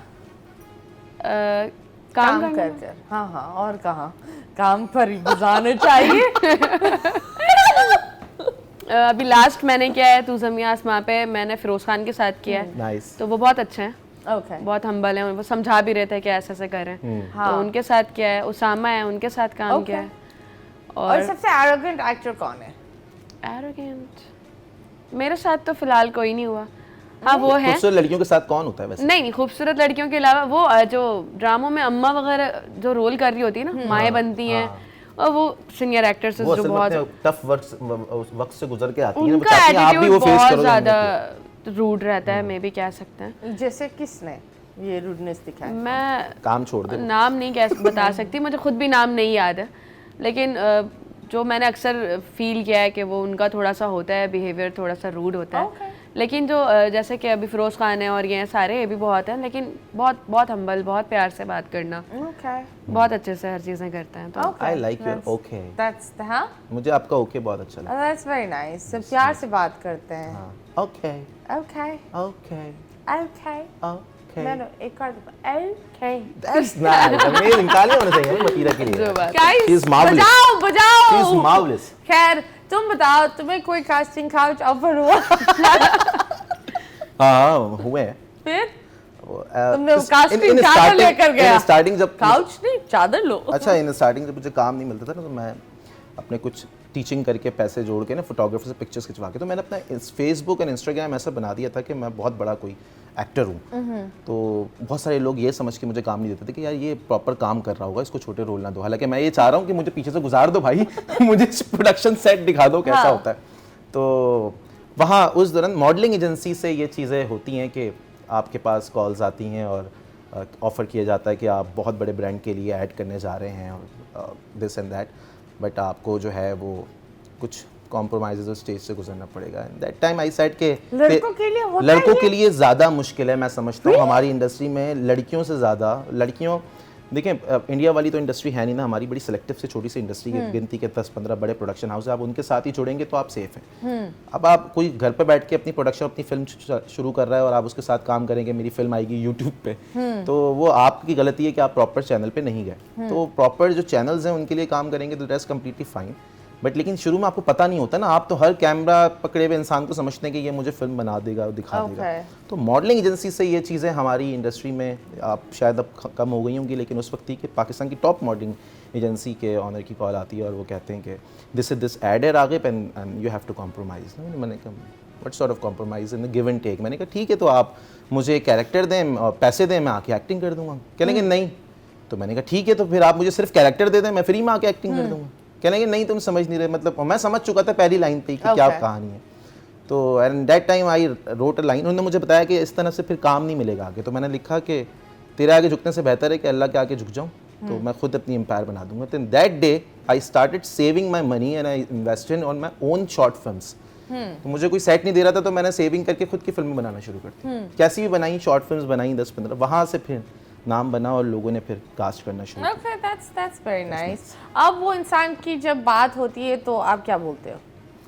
काम कर कर? हाँ हाँ, और कहाँ काम पर ही बुझाना चाहिए। अभी लास्ट मैंने किया है तू ज़मीं आसमां पे, मैंने फिरोज खान के साथ किया है, नाइस। तो वो बहुत अच्छे हैं, Okay. बहुत हम्बल हैं, वो समझा भी रहे थे कि ऐसे ऐसे करें, तो उनके साथ किया है। उसामा है, उनके साथ काम किया है। और सबसे एरोगेंट एक्टर कौन है? एरोगेंट मेरे साथ तो फिलहाल कोई नहीं हुआ। हाँ वो है, खूबसूरत लड़कियों के साथ कौन होता है वैसे? नहीं नहीं, खूबसूरत लड़कियों के अलावा वो जो ड्रामों में अम्मा वगैरह जो रोल कर रही होती है ना, माएँ बनती हैं, और वो सीनियर एक्टर्स वो जो असल में बहुत अपने टफ वक्त से गुजर के आती हैं, उनका बताती हैं, आप भी वो एटीट्यूड फेस बहुत करोगे। ज्यादा रूड रहता है, मे भी कह सकते हैं। जैसे किसने ये रूडनेस दिखाया? मैं काम छोड़ दे। नाम नहीं बता सकती, मुझे खुद भी नाम नहीं याद है, लेकिन जो मैंने अक्सर फील किया है कि वो उनका थोड़ा सा होता है बिहेवियर, थोड़ा सा रूड होता है। लेकिन जो जैसे कि अभी फिरोज खान है और ये सारे, ये भी बहुत हैं, लेकिन बहुत बहुत हम्बल, बहुत प्यार से बात करना, बहुत अच्छे से हर चीज़ें करते हैं। तो I like your okay. That's हाँ, मुझे आपका ओके बहुत अच्छा लगा। That's very nice. सब प्यार से बात करते हैं। Okay okay okay okay okay, no एक और ओके। That's nice, amazing. तालियां होनी चाहिए ना मतीरा के लिए। Guys She is marvelous. बजाओ बजाओ। She is marvelous. खैर तुम बताओ, तुम्हें कोई कास्टिंग काउच ऑफर हुआ? हाँ हुए हैं। फिर तुमने कास्टिंग चादर लेकर गया? स्टार्टिंग जब काउच नहीं, चादर लो। अच्छा, इन स्टार्टिंग जब मुझे काम नहीं मिलता था ना, तो मैं अपने कुछ टीचिंग करके पैसे जोड़ के ना फोटोग्राफर से पिक्चर्स खिंचवा के, तो मैंने अपना फेसबुक एंड इंस्टाग्राम ऐसा बना दिया था कि मैं बहुत बड़ा कोई एक्टर हूँ। तो बहुत सारे लोग ये समझ के मुझे काम नहीं देते थे कि यार ये प्रॉपर काम कर रहा होगा, इसको छोटे रोल ना दो। हालांकि मैं ये चाह रहा हूँ कि मुझे पीछे से गुजार दो भाई, मुझे प्रोडक्शन सेट दिखा दो कैसा होता है। तो वहाँ उस दौरान मॉडलिंग एजेंसी से ये चीज़ें होती हैं कि आपके पास कॉल्स आती हैं और ऑफ़र किया जाता है कि आप बहुत बड़े ब्रांड के लिए ऐड करने जा रहे हैं और दिस एंड दैट, बट आपको जो है वो कुछ कॉम्प्रोमाइज़ उस स्टेज से गुजरना पड़ेगा। दैट टाइम आई सेड के लड़कों के लिए ज़्यादा मुश्किल है, मैं समझता हूँ हमारी इंडस्ट्री में लड़कियों से ज़्यादा। लड़कियों देखें, इंडिया वाली तो इंडस्ट्री है नहीं ना, हमारी बड़ी सिलेक्टिव से छोटी सी इंडस्ट्री की गिनती के 10-15 बड़े प्रोडक्शन हाउस है, आप उनके साथ ही जुड़ेंगे तो आप सेफ हैं। अब आप कोई घर पे बैठ के अपनी प्रोडक्शन, अपनी फिल्म शुरू कर रहा है और आप उसके साथ काम करेंगे, मेरी फिल्म आएगी यूट्यूब पे, तो वो आपकी गलती है कि आप प्रॉपर चैनल पे नहीं गए। तो प्रॉपर जो चैनल्स हैं उनके लिए काम करेंगे तो दैट्स कम्प्लीटली फाइन, बट लेकिन शुरू में आपको पता नहीं होता ना, आप तो हर कैमरा पकड़े हुए इंसान को समझते हैं कि ये मुझे फिल्म बना देगा, दिखा देगा। तो मॉडलिंग एजेंसी से ये चीज़ें हमारी इंडस्ट्री में आप शायद अब कम हो गई होंगी, लेकिन उस वक्त थी कि पाकिस्तान की टॉप मॉडलिंग एजेंसी के ऑनर की कॉल आती है और वो कहते हैं कि दिस एड है Ragib and you have to compromise. मैंने कहा what sort of compromise in the give and take. मैंने कहा ठीक है, तो आप मुझे कैरेक्टर दें और पैसे दें, मैं आके एक्टिंग कर दूँगा। कहेंगे नहीं, तो मैंने कहा ठीक है, तो फिर आप मुझे सिर्फ कैरेक्टर दे दें, मैं फ्री में आके एक्टिंग कर दूँगा। कहेंगे नहीं तुम समझ नहीं रहे, मतलब मैं समझ चुका था पहली लाइन पे कि क्या कहानी है। तो and that time I wrote a line. उन्होंने मुझे बताया कि इस तरह से फिर काम नहीं मिलेगा आगे, तो मैंने लिखा कि तेरे आगे झुकने से बेहतर है कि अल्लाह के आगे झुक जाऊँ, तो मैं खुद अपनी एम्पायर बना दूंगा। तो that day I started saving my money and I invested on my own short films. तो मुझे कोई सेट नहीं दे रहा था, तो मैंने सेविंग करके खुद की फिल्म बनाना शुरू कर दी। कैसी भी बनाई, शॉर्ट फिल्म्स बनाई 10-15, वहाँ से फिर नाम बना और लोगों ने फिर कास्ट करना शुरू किया। Okay, that's very nice. अब वो इंसान की जब बात होती है तो आप क्या बोलते हो?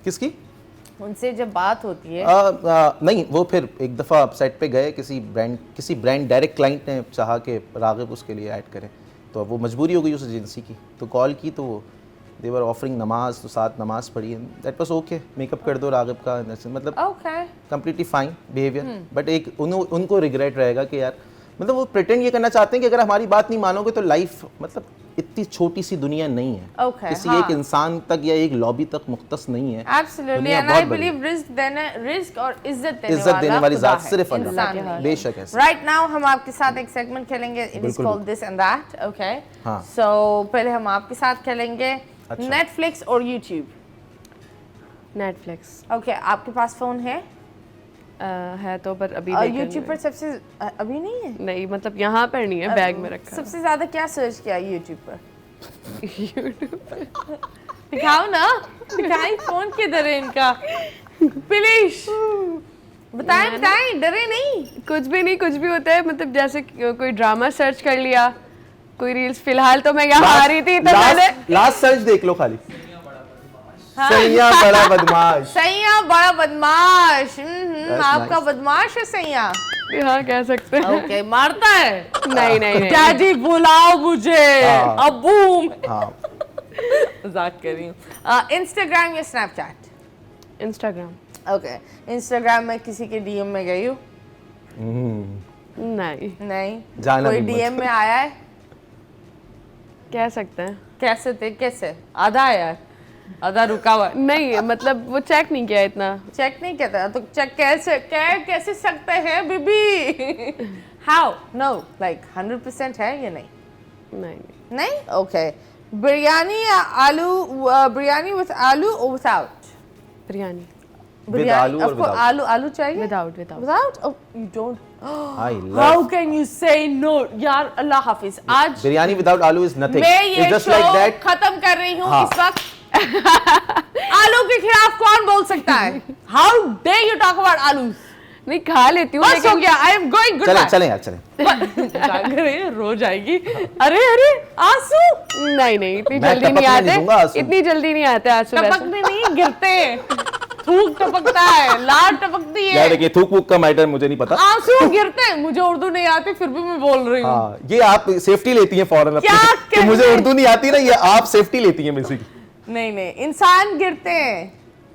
किसकी? उनसे जब बात होती है नहीं, वो फिर एक दफ़ा आप सेट पे गए, किसी ब्रांड डायरेक्ट क्लाइंट ने चाहा कि रागिब उसके लिए ऐड करें, तो वो मजबूरी हो गई उस एजेंसी की, तो कॉल की, तो दे वर ऑफरिंग नमाज, तो साथ नमाज पढ़ी, दैट वाज ओके, मेकअप कर दो रागिब का, मतलब कम्प्लीटली फाइन बिहेवियर। बट एक उनको रिग्रेट रहेगा कि यार, मतलब वो प्रिटेंड ये करना चाहते हैं कि अगर हमारी बात नहीं मानोगे तो लाइफ, मतलब इतनी छोटी सी दुनिया नहीं है, किसी एक इंसान तक या एक लॉबी तक मुख्तस नहीं है। Absolutely, and I believe risk और इज्जत देने वाली ज़ात सिर्फ अल्लाह है, बेशक है। Right now हम आपके साथ एक सेगमेंट खेलेंगे, it is called this and that, okay? So पहले हम आपके साथ खेलेंगे Netflix और YouTube। Netflix। Okay, आपके पास फोन है? है तो, पर अभी YouTube पर सबसे अभी नहीं है? नहीं, मतलब यहाँ पर नहीं है, बैग में रखा। सबसे ज्यादा क्या सर्च किया YouTube पर? YouTube पर दिखाओ ना, दिखाई, फोन किधर है इनका? प्लीज बताएं बताएं, डरे नहीं। कुछ भी होता है, मतलब जैसे कोई ड्रामा सर्च कर लिया, कोई रील्स। फिलहाल तो मैं यहाँ आ रही थी तो मैंने लास्ट सर्च देख लो खाली। सैया बड़ा बदमाश। सैया बड़ा बदमाश। आपका nice. बदमाश है सैया। हाँ कह सकते हैं। ओके मारता है। नहीं नहीं नहीं। डैडी बुलाओ मुझे। हाँ। अबू। हाँ मजाक कर रही हूँ। इंस्टाग्राम या स्नैपचैट? इंस्टाग्राम। ओके इंस्टाग्राम में किसी के डीएम में गई हो? नहीं नहीं। जाना कोई भी मत। डीएम में आया है? कह सकते हैं। कैसे थे, कैसे? आधा है यार, आधा रुका हुआ है। नहीं मतलब वो चेक नहीं किया इतना। चेक नहीं कहता तो चेक कैसे सकते हैं बीबी? हाउ? नो लाइक 100% है या नहीं? नहीं नहीं। ओके बिरयानी या आलू, बिरयानी विथ आलू और विदाउट? बिरयानी With आलू और without? आलू चाहिए? Without without. Without? Oh, you don't. I How love can you say no? यार अल्लाह हाफिज। आज बिरयानी विदाउट आलू इज नथिंग। मैं ये It's just show like that. खत्म कर रही हूँ हाँ। इस वक्त। आलू के खिलाफ कौन बोल सकता है? How dare you talk about आलू? नहीं खा लेती हूँ बस हो गया। I am going good. चलें चलें यार चलें। जाग रही है, रोज आएगी। अरे अरे आंसू नहीं नहीं इतनी मैं जल्दी नहीं टपकने नहीं दूंगा आते, आंसू। इतनी जल्दी नहीं आते आंसू वैसे। टपकने नहीं गिरते। थूक टपकता है, लार टपकती यार है, देखिए थूक वूक का मैटर मुझे नहीं पता। आंसू गिरते हैं। मुझे उर्दू नहीं आती फिर भी मैं बोल रही हूँ। हाँ ये आप सेफ्टी लेती हैं फौरन क्या अपनी कि कहने? मुझे उर्दू नहीं आती ना, ये आप सेफ्टी लेती हैं बेसिकली। नहीं नहीं इंसान गिरते हैं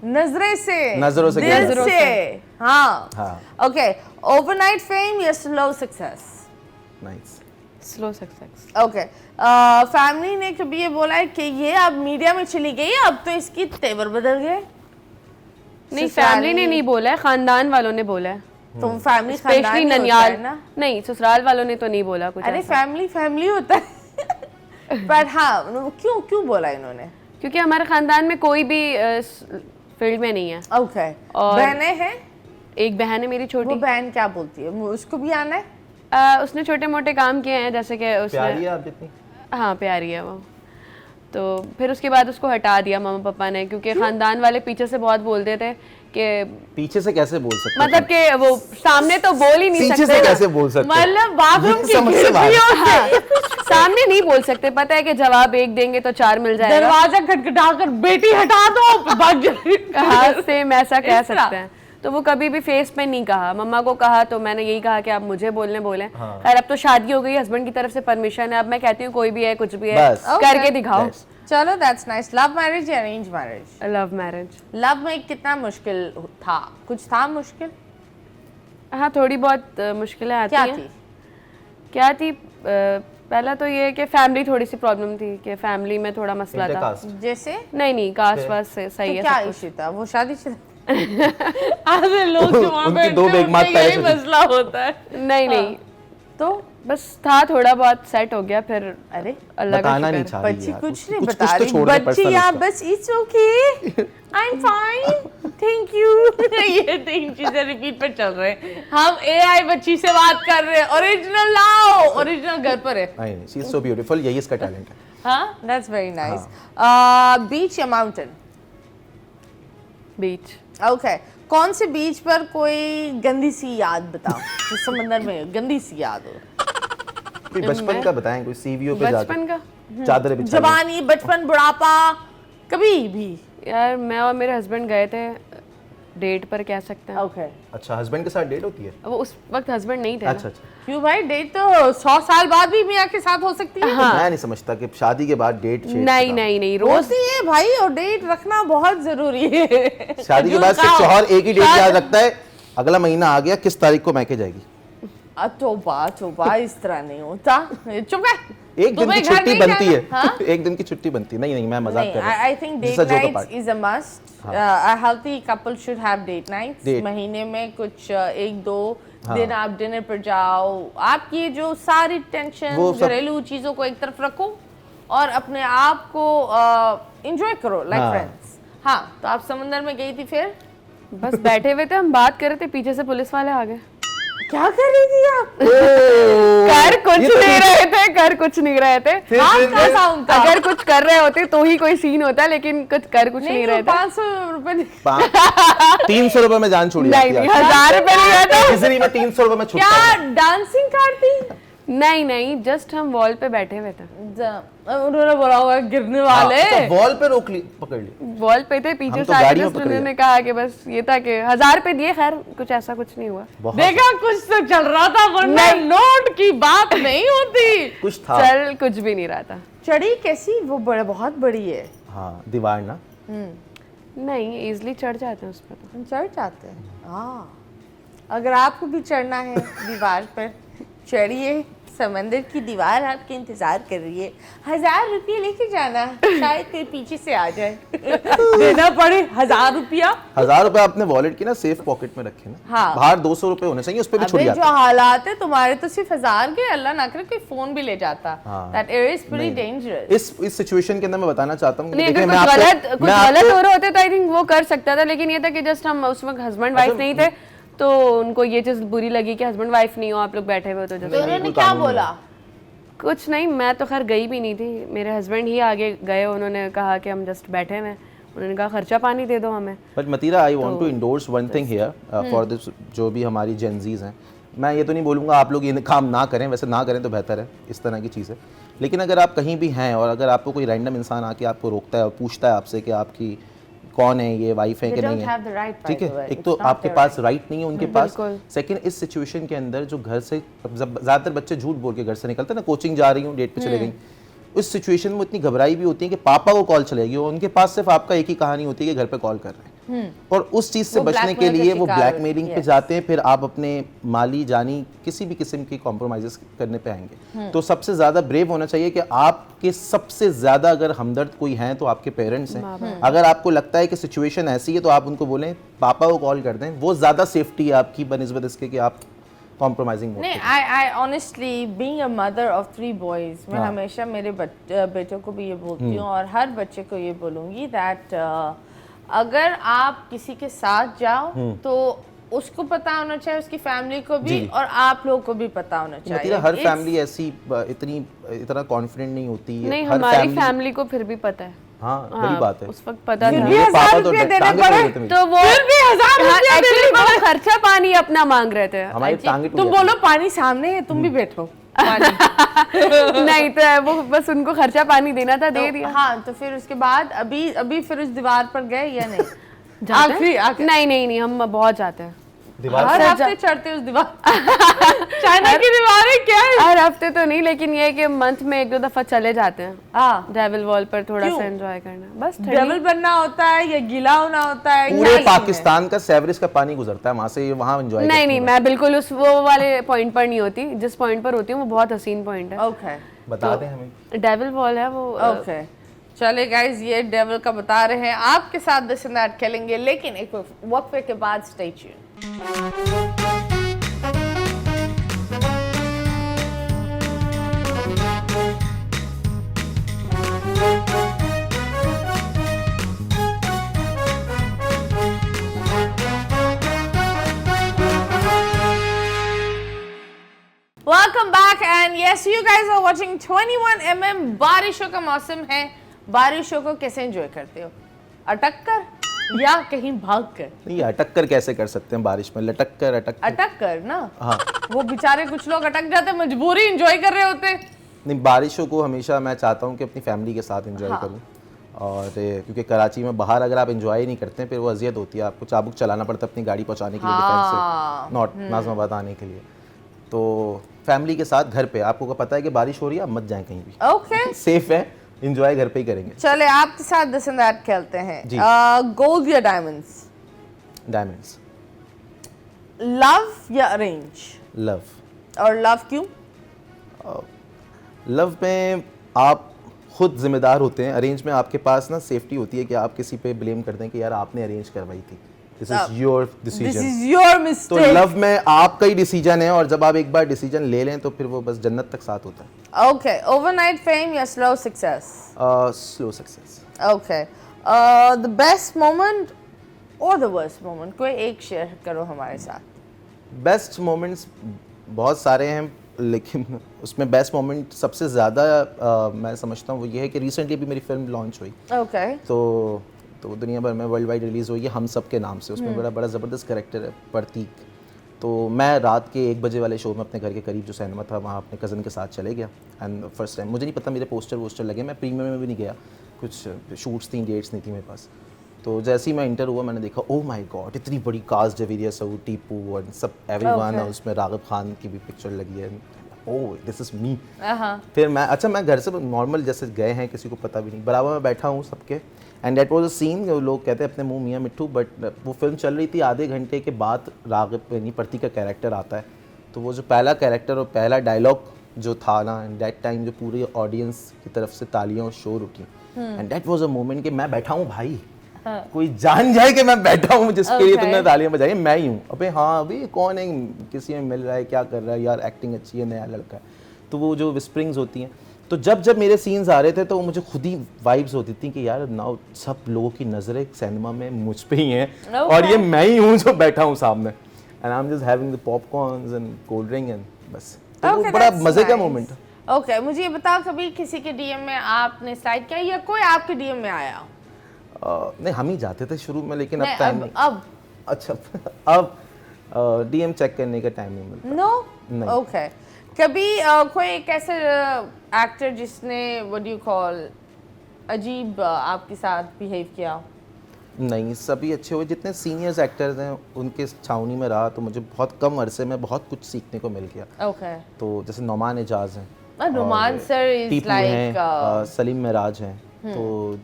नजरे से, नजरों से दिल गिरते से। हाँ हाँ ओके ओवरनाइट फेम या slow success? Nice. Slow success. Okay family ने कभी ये बोला है कि ये अब मीडिया में चली गई, अब तो इसकी तेवर बदल गए? नहीं फैमिली ने नहीं बोला है, खानदान वालों ने बोला है। तुम फैमिली स्पेशली ननियाल नहीं, ससुराल वालों ने तो नहीं बोला कुछ अरे ऐसा। फैमिली फैमिली होता है। पर हाँ क्यों क्यों बोला इन्होंने? क्योंकि हमारे खानदान में कोई भी फील्ड में नहीं है। ओके और- बहनें हैं? एक बहन है मेरी वो छोटी। बहन क्या बोलती है? उसको भी आना है? उसने छोटे मोटे काम किए हैं, जैसे कि प्यारी उसने है आप जितनी। हाँ प्यारी है वो। तो फिर उसके बाद उसको हटा दिया मम्मा पापा ने, क्योंकि खानदान वाले पीछे से बहुत बोलते थे कि पीछे से कैसे बोल सकते हैं? मतलब कि वो सामने तो बोल ही नहीं पीछे सकते से ना। कैसे बोल सकते हैं? मतलब बाथरूम की समझ से बाहर। खिड़कियों से हाँ, सामने नहीं बोल सकते, पता है कि जवाब एक देंगे तो चार मिल जाएगा। दरवाजा खटखटा कर बेटी हटा दो भाग जाएगी। हाँ सेम ऐसा कह इस तरह। सकते हैं। तो वो कभी भी फेस पे नहीं कहा, मम्मा को कहा तो मैंने यही कहा कि आप मुझे बोलने बोले। हाँ। खैर अब तो शादी हो गई, हस्बैंड की तरफ से परमिशन है, अब मैं कहती हूँ कोई भी है कुछ भी है बस। करके Okay. दिखाओ। That's- चलो दैट्स नाइस। लव मैरिज या arrange marriage? Love marriage. Love में कितना मुश्किल था? कुछ था मुश्किल? हाँ थोड़ी बहुत मुश्किलें आती क्या हैं। थी? क्या थी? पहला तो ये कि फैमिली थोड़ी सी प्रॉब्लम थी, कि फैमिली में थोड़ा मसला था। Intercaste। जैसे नहीं कास्ट वास्ट से सही तो है क्या सब कुछ। इशू था? वो शादी आधे लोग जो वहाँ उनकी बैठते दो हैं, बेगमात उनका पहले यही से थी। मसला होता है। नहीं तो बस था थोड़ा बहुत सेट हो गया फिर। अरे अल्लाह का बताना नहीं शुक्र। चाह रही बच्ची यार। कुछ नहीं कुछ बता तो रही। छोड़ दे बच्ची personal यहाँ उसका। बस it's okay I am fine thank you. ये तीन चीजें रिपीट पे चल रहे हैं। हम एआई बच्ची से बात कर रहे हैं। ओरिजिनल लाओ, ओरिजिनल घर पर है। नहीं शी इज सो ब्यूटीफुल, यही इसका टैलेंट है। हाँ दैट्स वेरी नाइस। बीच या माउंटेन? बीच। ओके कौन से बीच पर कोई गंदी सी याद बताओ जो समंदर में गंदी सी याद हो? कोई बचपन का बताएं, कोई सीवीओ पे बचपन जाकर का चादर बिछा जवानी, बचपन, बुढ़ापा, कभी भी? यार मैं और मेरे हस्बैंड गए थे डेट पर, कह सकते हैं। ओके अच्छा हस्बैंड के साथ डेट होती है? वो उस वक्त हस्बैंड नहीं थे ना। अच्छा अच्छा। क्यों भाई? डेट तो 100 साल बाद भी मियाँ के साथ हो सकती है। हाँ। मैं नहीं समझता कि शादी के बाद डेट नहीं नहीं नहीं रोज होती है भाई, और डेट रखना बहुत जरूरी है। शादी के बाद सिर्फ शौहर एक ही डेट याद रखता है, अगला महीना आ गया किस तारीख को मैके जाएगी। तोबा इस तरह नहीं होता। चुप है। एक दिन की छुट्टी बनती है। हाँ? एक दिन की छुट्टी बनती है। नहीं मैं मजाक कर रहा हूँ। I think This is date a joke nights apart. Is a must. A healthy couple should have date nights. Date. महीने में कुछ एक दो हाँ। दिन आप डिनर पर जाओ। आपकी जो सारी टेंशन वो सब- घरेलू चीजों को एक तरफ रखो और अपने आप को एंजॉय करो लाइक हाँ। फ्रेंड्स। हाँ तो आप समंदर में गई थी फिर? बस बैठे हुए थे, हम बात कर रहे थे, पीछे से पुलिस वाले आ गए। क्या कर रही थी आप? कर कुछ नहीं रहे थे, कर कुछ नहीं रहे थे। हाथ का साउंड था। अगर कुछ कर रहे होते तो ही कोई सीन होता, लेकिन कुछ कर कुछ नहीं रहे थे। 500 रुपए 300 रुपए में जान छोड़ी नहीं नहीं, 1000 रुपए नहीं रहता। इजली में 300 रुपए में छुट्टा क्या है। डांसिंग कार्ड थी? नहीं नहीं, जस्ट हम वॉल पे बैठे हुए थे। उन्होंने बोला होगा गिरने वाले। वॉल पे रोक ली, पकड़ ली। वॉल पे थे, पीछे हम तो से आए गाड़ी थे, में पकड़ उन्होंने लिया। कहा कि बस ये था कि 1000 रुपए दिए, खैर कुछ ऐसा कुछ नहीं हुआ। बहुत देखा कुछ तो चल रहा था, वरना नोट की बात नहीं होती। कुछ था। चल कुछ भी नहीं रहा था। चढ़ी कैसी? वो बहुत बड़ी है। हाँ, दीवार ना। नहीं, इजली चढ़ जाते हैं उस पर तो। हम चढ़ जाते हैं। हाँ, अगर आपको भी चढ़ना है दीवार पर, चढ़िए। समंदर की दीवार आपके इंतजार कर रही है। 1000 रुपये लेके जाना, शायद कोई पीछे से आ जाए। देना पड़े 1000 रुपया। 1000 रुपए अपने वॉलेट की ना सेफ पॉकेट में रखे ना। हाँ। बाहर 200 रुपए होने चाहिए, उस पे भी छुट अबे जाता जो हालात है तुम्हारे, तो सिर्फ 1000 के, अल्लाह ना करे कोई फोन भी ले जाता। हाँ। That is pretty dangerous। इस सिचुएशन के अंदर मैं बताना चाहता हूँ कि नहीं, देखिए, अगर मैं कुछ आपको- गलत मैं आपको- हो रहे होते तो आई थिंक वो कर सकता था, लेकिन ये था कि जस्ट हम उस वक्त हस्बैंड वाइफ नहीं थे, तो उनको ये चीज बुरी लगी कि हस्बैंड वाइफ नहीं हो, आप लोग बैठे हुए हो, तो तो जस्ट उन्होंने क्या बोला? कुछ नहीं, मैं तो खैर गई भी नहीं थी, मेरे हस्बैंड ही आगे गए, उन्होंने कहा कि हम जस्ट बैठे हैं, उन्होंने कहा खर्चा पानी दे दो हमें। But Matira, I want to endorse one thing here for this, जो भी हमारी जेनजीज हैं, मैं ये तो नहीं बोलूँगा आप लोग ये काम ना करें, वैसे ना करें तो बेहतर है, इस तरह की चीज़ है। लेकिन अगर आप कहीं भी हैं और अगर आपको कोई रैंडम इंसान आके आपको रोकता है और पूछता है आपसे कि आपकी कौन है, ये वाइफ है कि नहीं है, ठीक है, एक तो आपके पास राइट नहीं है उनके पास। सेकंड, इस सिचुएशन के अंदर जो घर से ज़्यादातर बच्चे झूठ बोल के घर से निकलते हैं ना, कोचिंग जा रही हूँ, डेट पे चले गई, उस सिचुएशन में इतनी घबराई भी होती है कि पापा को कॉल चलेगी और उनके पास सिर्फ आपका एक ही कहानी होती है कि घर पे कॉल कर रहे हैं, और उस चीज़ से बचने के लिए वो ब्लैकमेलिंग पे जाते हैं, फिर आप अपने माली जानी किसी भी किस्म की कॉम्प्रोमाइज़ करने पे आएंगे। तो सबसे ज़्यादा ब्रेव होना चाहिए कि आपके सबसे ज़्यादा अगर हमदर्द कोई हैं तो आपके पेरेंट्स हैं। अगर आपको लगता है कि सिचुएशन ऐसी है तो आप उनको बोलें, पापा को कॉल कर दें, वो ज़्यादा सेफ्टी है आपकी बनिस्बत इसके कि आप कॉम्प्रोमाइजिंग मोड। नहीं, I honestly being a mother of 3 boys, मैं हमेशा मेरे बेटों को भी ये बोलती हूँ और हर बच्चे को ये बोलूँगी दैट अगर आप किसी के साथ जाओ तो उसको पता होना चाहिए, उसकी फैमिली को भी, और आप लोगों को भी पता होना चाहिए। मतलब हर फैमिली ऐसी इतना कॉन्फिडेंट नहीं होती है। नहीं, हमारी फैमिली को फिर भी पता है। हाँ, बड़ी बात है। उस वक्त पता था। मेरे पापा तो टांगे तोड़ देते थे। तो वो फिर भी 1000 रुपया देने पड़े, खर्चा पानी अपना मांग रहे थे। हमारी टांगे तुम बोलो पानी सामने है, तुम भी बैठो। नहीं तो वो बस उनको खर्चा पानी देना था, दे दिया। हाँ, तो फिर उसके बाद अभी फिर उस दीवार पर गए या नहीं? आखिरी नहीं, हम बहुत जाते हैं। हर हफ्ते चढ़ते उस दीवार। चाइना की दीवारें क्या है? हर हफ्ते तो नहीं, लेकिन ये है कि मंथ में 1-2 दफा चले जाते हैं। हाँ, डेविल वॉल पर थोड़ा सा एंजॉय करना, बस। डेविल बनना होता है या गीला होना होता है? पूरे पाकिस्तान का सेवरेज का पानी गुजरता है वहां से, वहां एंजॉय। नहीं, मैं बिल्कुल उस वो वाले पॉइंट पर नहीं होती, जिस पॉइंट पर होती हूँ वो बहुत हसीन पॉइंट है। ओके, बता दें हमें। डेविल वॉल है वो। ओके, चले गाइस, ये डेविल का बता रहे हैं, आपके साथ दिस एंड दैट खेलेंगे, लेकिन एक वक्फे के बाद stay tuned. Welcome back and yes, you guys are watching 21mm। बारिशों का मौसम है, बारिशों को कैसे एंजॉय करते हो? अटक कर या कहीं भाग कर? नहीं, अटक कर कैसे कर सकते हैं बारिश में, लटक कर अटक कर ना। हाँ, वो बेचारे कुछ लोग अटक जाते, मजबूरी एंजॉय कर रहे होते। नहीं, बारिशों को हमेशा मैं चाहता हूँ कि अपनी फैमिली के साथ एंजॉय करूँ, और क्योंकि कराची में बाहर अगर आप एंजॉय नहीं करते हैं फिर वो अजियत होती है, आपको चाबुक चलाना पड़ता है अपनी गाड़ी पहुँचाने के लिए, डिफेंस से नॉट नाज़माबाद आने के लिए। तो फैमिली के साथ घर पे, आपको पता है कि बारिश हो रही है, आप मत जाएं कहीं भी, ओके, सेफ है, एंजॉय घर पे ही करेंगे। चले आपके साथ दिस एंड दैट खेलते हैं। जी। गोल्ड या डायमंड्स? डायमंड्स। लव या अरेंज? लव। और लव क्यों? लव में आप खुद जिम्मेदार होते हैं, अरेंज में आपके पास ना सेफ्टी होती है कि आप किसी पे ब्लेम कर दें कि यार आपने अरेंज करवाई थी, this is your this decision. Is your तो मिस्टेक। लव में आपका ही डिसीजन है, और जब आप एक बार डिसीजन ले लें तो फिर वो बस जन्नत तक साथ होता है। ओके, ओवरनाइट फेम या slow success? Slow success. Okay, the best moment और द वर्स्ट मोमेंट, कोई एक शेयर करो हमारे साथ। बेस्ट मोमेंट्स बहुत सारे हैं, लेकिन उसमें बेस्ट मोमेंट सबसे ज़्यादा मैं समझता हूँ वो ये है कि रिसेंटली अभी मेरी फिल्म लॉन्च हुई। ओके। तो दुनिया भर में वर्ल्ड वाइड रिलीज़ हुई है हम सब के नाम से। उसमें बड़ा बड़ा ज़बरदस्त कैरेक्टर है प्रतीक। तो मैं रात के 1 बजे वाले शो में अपने घर के करीब जो सिनेमा था वहाँ अपने कज़न के साथ चले गया। एंड फर्स्ट टाइम मुझे नहीं पता मेरे पोस्टर वोस्टर लगे, मैं प्रीमियर में भी नहीं गया, कुछ शूट्स थी, डेट्स नहीं थी मेरे पास। तो जैसे ही मैं इंटर हुआ मैंने देखा ओह माय गॉड इतनी बड़ी कास्ट, जवेरिया सऊद, टीपू और सब एवरीवन, और उसमें राघव खान की भी पिक्चर लगी है। Oh this is me. फिर मैं घर से नॉर्मल जैसे गए हैं, किसी को पता भी नहीं, बराबर में बैठा हूँ सबके। And that was a scene, लोग कहते हैं अपने मुंह मियाँ मिट्ठू, बट वो फिल्म चल रही थी, आधे घंटे के बाद राघव यानी प्रतीक का कैरेक्टर आता है। तो वो जो पहला कैरेक्टर और पहला डायलॉग जो था ना, एंड दैट टाइम जो पूरी ऑडियंस की तरफ से तालियां और शोर उठी, and that was a moment कि मैं बैठा हूँ भाई, कोई जान जाए कि मैं बैठा हूँ जिसके लिए तुमने तालियां बजाई, मैं ही हूँ। अबे हाँ अभी कौन है, किसी में मिल रहा है, क्या कर रहा है यार, एक्टिंग अच्छी है, नया लड़का है। तो वो जो विस्परिंग्स होती हैं, तो जब मेरे सीन्स आ रहे थे तो मुझे खुद ही वाइब्स होती थी कि यार नाउ सब लोगों की नज़रें सिनेमा में मुझ पे ही हैं और ये मैं ही हूँ जो बैठा हूँ सामने, and I am just having the popcorns and cold drink and बस। तो वो बड़ा मज़े का मोमेंट है। ओके, मुझे ये बताओ कभी किसी के डीएम में आपने स्लाइड किया या कोई आपके डीएम में आया? नहीं हम ही जाते थे शुरू में, लेकिन अब नहीं, टाइम नहीं। अब अच्छा अब डीएम चेक करने का टाइम नहीं मिलता। नो नहीं। ओके। कभी कोई एक ऐसे एक्टर जिसने व्हाट डू यू कॉल अजीब आपके साथ बिहेव किया हो? नहीं, सभी अच्छे हुए, जितने सीनियर्स एक्टर्स हैं उनके छावनी में रहा तो मुझे बहुत कम अरसे में बहुत कुछ सीखने को मिल गया। ओके। तो जैसे नौमान एजाज हैं, Numan sir is Tipu like हैं, सलीम मिराज हैं, तो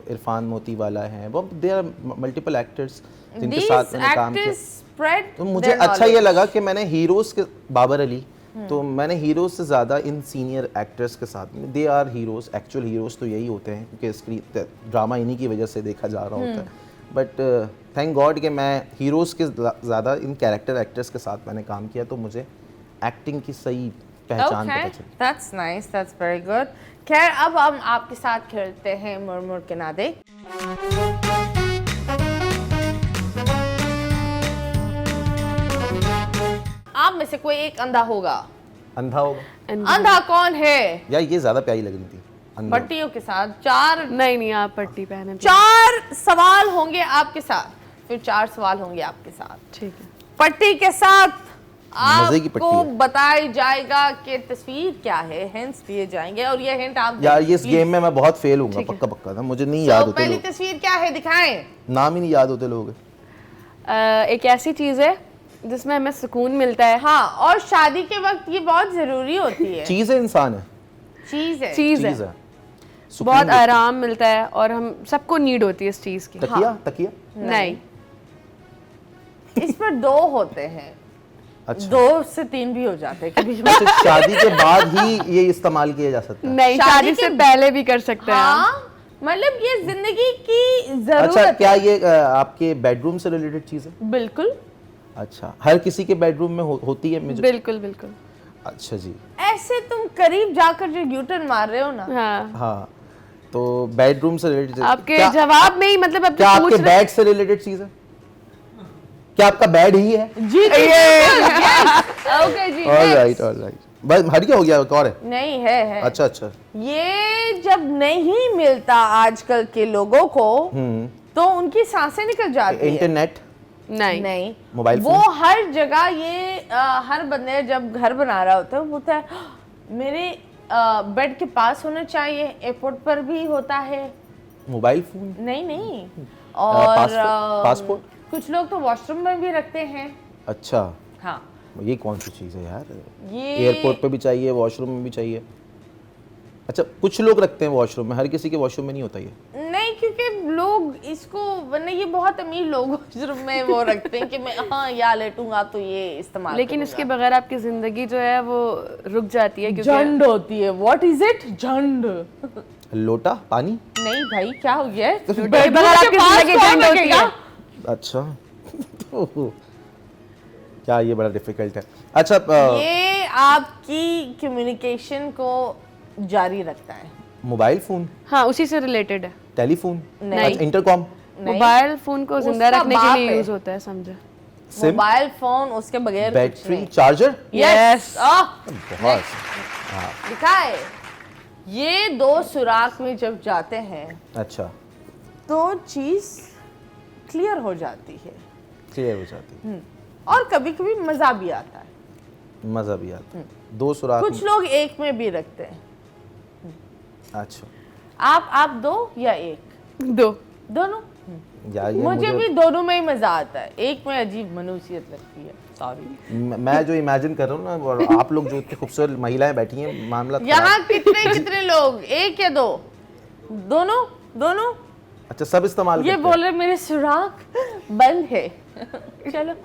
इरफान मोतीवाला हैं, वो देयर आर मल्टीपल एक्टर्स जिनके these साथ मैंने काम किया। actors spread तो मुझे their अच्छा ये knowledge. लगा कि मैंने हीरोज़ के, बाबर अली, तो मैंने हीरोज़ से ज़्यादा इन सीनियर एक्टर्स के साथ, they are heroes, actual heroes तो यही होते हैं क्योंकि स्क्रीन ड्रामा इन्हीं की वजह से देखा जा रहा होता है। बट थैंक गॉड कि मैं हीरोज़ के ज़्यादा इन कैरेक्टर एक्टर्स के साथ मैंने काम किया, तो मुझे एक्टिंग की सही पहचान पता Okay, चली। that's nice, that's very good. खैर अब हम आपके साथ खेलते हैं मुड़ के ना दे। आप में से कोई एक अंधा होगा। अंधा होगा? अंधा कौन है? यार ये ज़्यादा प्यारी लग रही थी, अंधा। पट्टियों के साथ चार नहीं आप पट्टी पहने। 4 सवाल होंगे आपके साथ, फिर 4 सवाल होंगे आपके साथ। ठीक है। पट्टी के साथ मजे की पट्टी आपको है। बताया जाएगा कि तस्वीर क्या है, हिंट्स दिए जाएंगे और ये हिंट आप यार देंगे, ये इस please. गेम में मैं बहुत फेल हूँगा, पक्का पक्का था, मुझे नहीं याद तो होते पहली लोग, तस्वीर क्या है दिखाएं। नाम ही नहीं याद होते लोग। एक ऐसी चीज़ है जिसमें हमें सुकून मिलता है। हाँ, और शादी के वक्त ये बहुत जरूरी होती है। चीज़ है, इंसान है, चीज है। चीज़ है, चीज़ है, सुकून बहुत देती है। आराम मिलता है और हम सबको नीड होती है इस चीज़ की। तकिया, तकिया। नहीं इस पर 2 होते हैं, अच्छा 2 से 3 भी हो जाते हैं कभी कभी। अच्छा, शादी के बाद ही ये इस्तेमाल किया जा सकता है। नहीं, शादी शादी के- से पहले भी कर सकते हैं हम। हाँ, मतलब ये जिंदगी की जरूरत अच्छा, क्या है। ये आपके बेडरूम से रिलेटेड चीज़ है? बिल्कुल। अच्छा, हर किसी के बेडरूम में होती है मुझे? बिल्कुल बिल्कुल। अच्छा जी। ऐसे तुम करीब जाकर जो यूटर्न मार रहे हो ना, हाँ, हाँ, तो बेडरूम से रिलेटेड आपके जवाब में ही मतलब अब क्या जो आपके पूछ रहे बेड से रिलेटेड चीज़ है? क्या आपका बेड ही है? जी ओके जी, ऑलराइट ऑलराइट, बस हट गया, हो गया, एक और है? नहीं है। अच्छा अच्छा। ये जब नहीं मिलता आजकल के लोगों को तो उनकी सांसें निकल जाती है। इंटरनेट? नहीं नहीं, मोबाइल वो हर जगह ये हर बंदे जब घर बना रहा होता है वो बोलता है मेरे बेड के पास होना चाहिए। एयरपोर्ट पर भी होता है। Mobile phone? नहीं और पासपोर्ट? कुछ लोग तो वॉशरूम में भी रखते हैं। अच्छा, हाँ, ये कौन सी चीज़ है यार? ये एयरपोर्ट पे भी चाहिए, वॉशरूम में भी चाहिए। अच्छा, कुछ लोग रखते हैं वॉशरूम में, हर किसी के वॉशरूम में नहीं होता ये। नहीं, क्योंकि लोग इसको वरना ये बहुत अमीर लोग वॉशरूम में वो रखते हैं कि मैं हाँ यहाँ लेटूंगा तो ये इस्तेमाल लेकिन इसके बगैर आपकी जिंदगी जो है वो रुक जाती है क्योंकि झंड होती है। What is it? झंड? लोटा पानी? नहीं भाई, क्या हो गया है? के बेडरूम बगैर के आपकी पास जिंदगी कौन झंड होती रखेगा? है। अच्छा तो क्या ये बड़ा डिफिकल्ट है। अच्छा ये आपकी कम्युनिकेशन को जारी रखता है। Mobile phone? हाँ, उसी से रिलेटेड है। टेलीफोन? नहीं। अच्छा, इंटरकॉम? मोबाइल फोन को जिंदा उसका रखने के बाप लिए है। यूज होता है, समझे? सिम, मोबाइल फोन, उसके बगैर कुछ बैटरी, नहीं। चार्जर। यस बहुत लिखा है ये 2 सुराख में जब जाते हैं अच्छा, तो चीज क्लियर हो जाती है क्लियर हो जाती है, और कभी कभी मजा भी आता है। मजा भी आता है। 2 सुराख। कुछ लोग एक में भी रखते हैं। अच्छा आप 2 या 1? 2। दोनों। यार ये मुझे भी दोनों में ही मजा आता है, एक में अजीब मनुष्यत लगती है। सॉरी, मैं जो इमेजिन कर रहा हूँ ना, और आप लोग जो इतनी खूबसूरत महिलाएं बैठी हैं, मामला यहाँ कितने लोग, 1 या 2? दोनों। अच्छा, सब इस्तेमाल ये करते बोल रहे मेरे सुराख बंद है। चलो।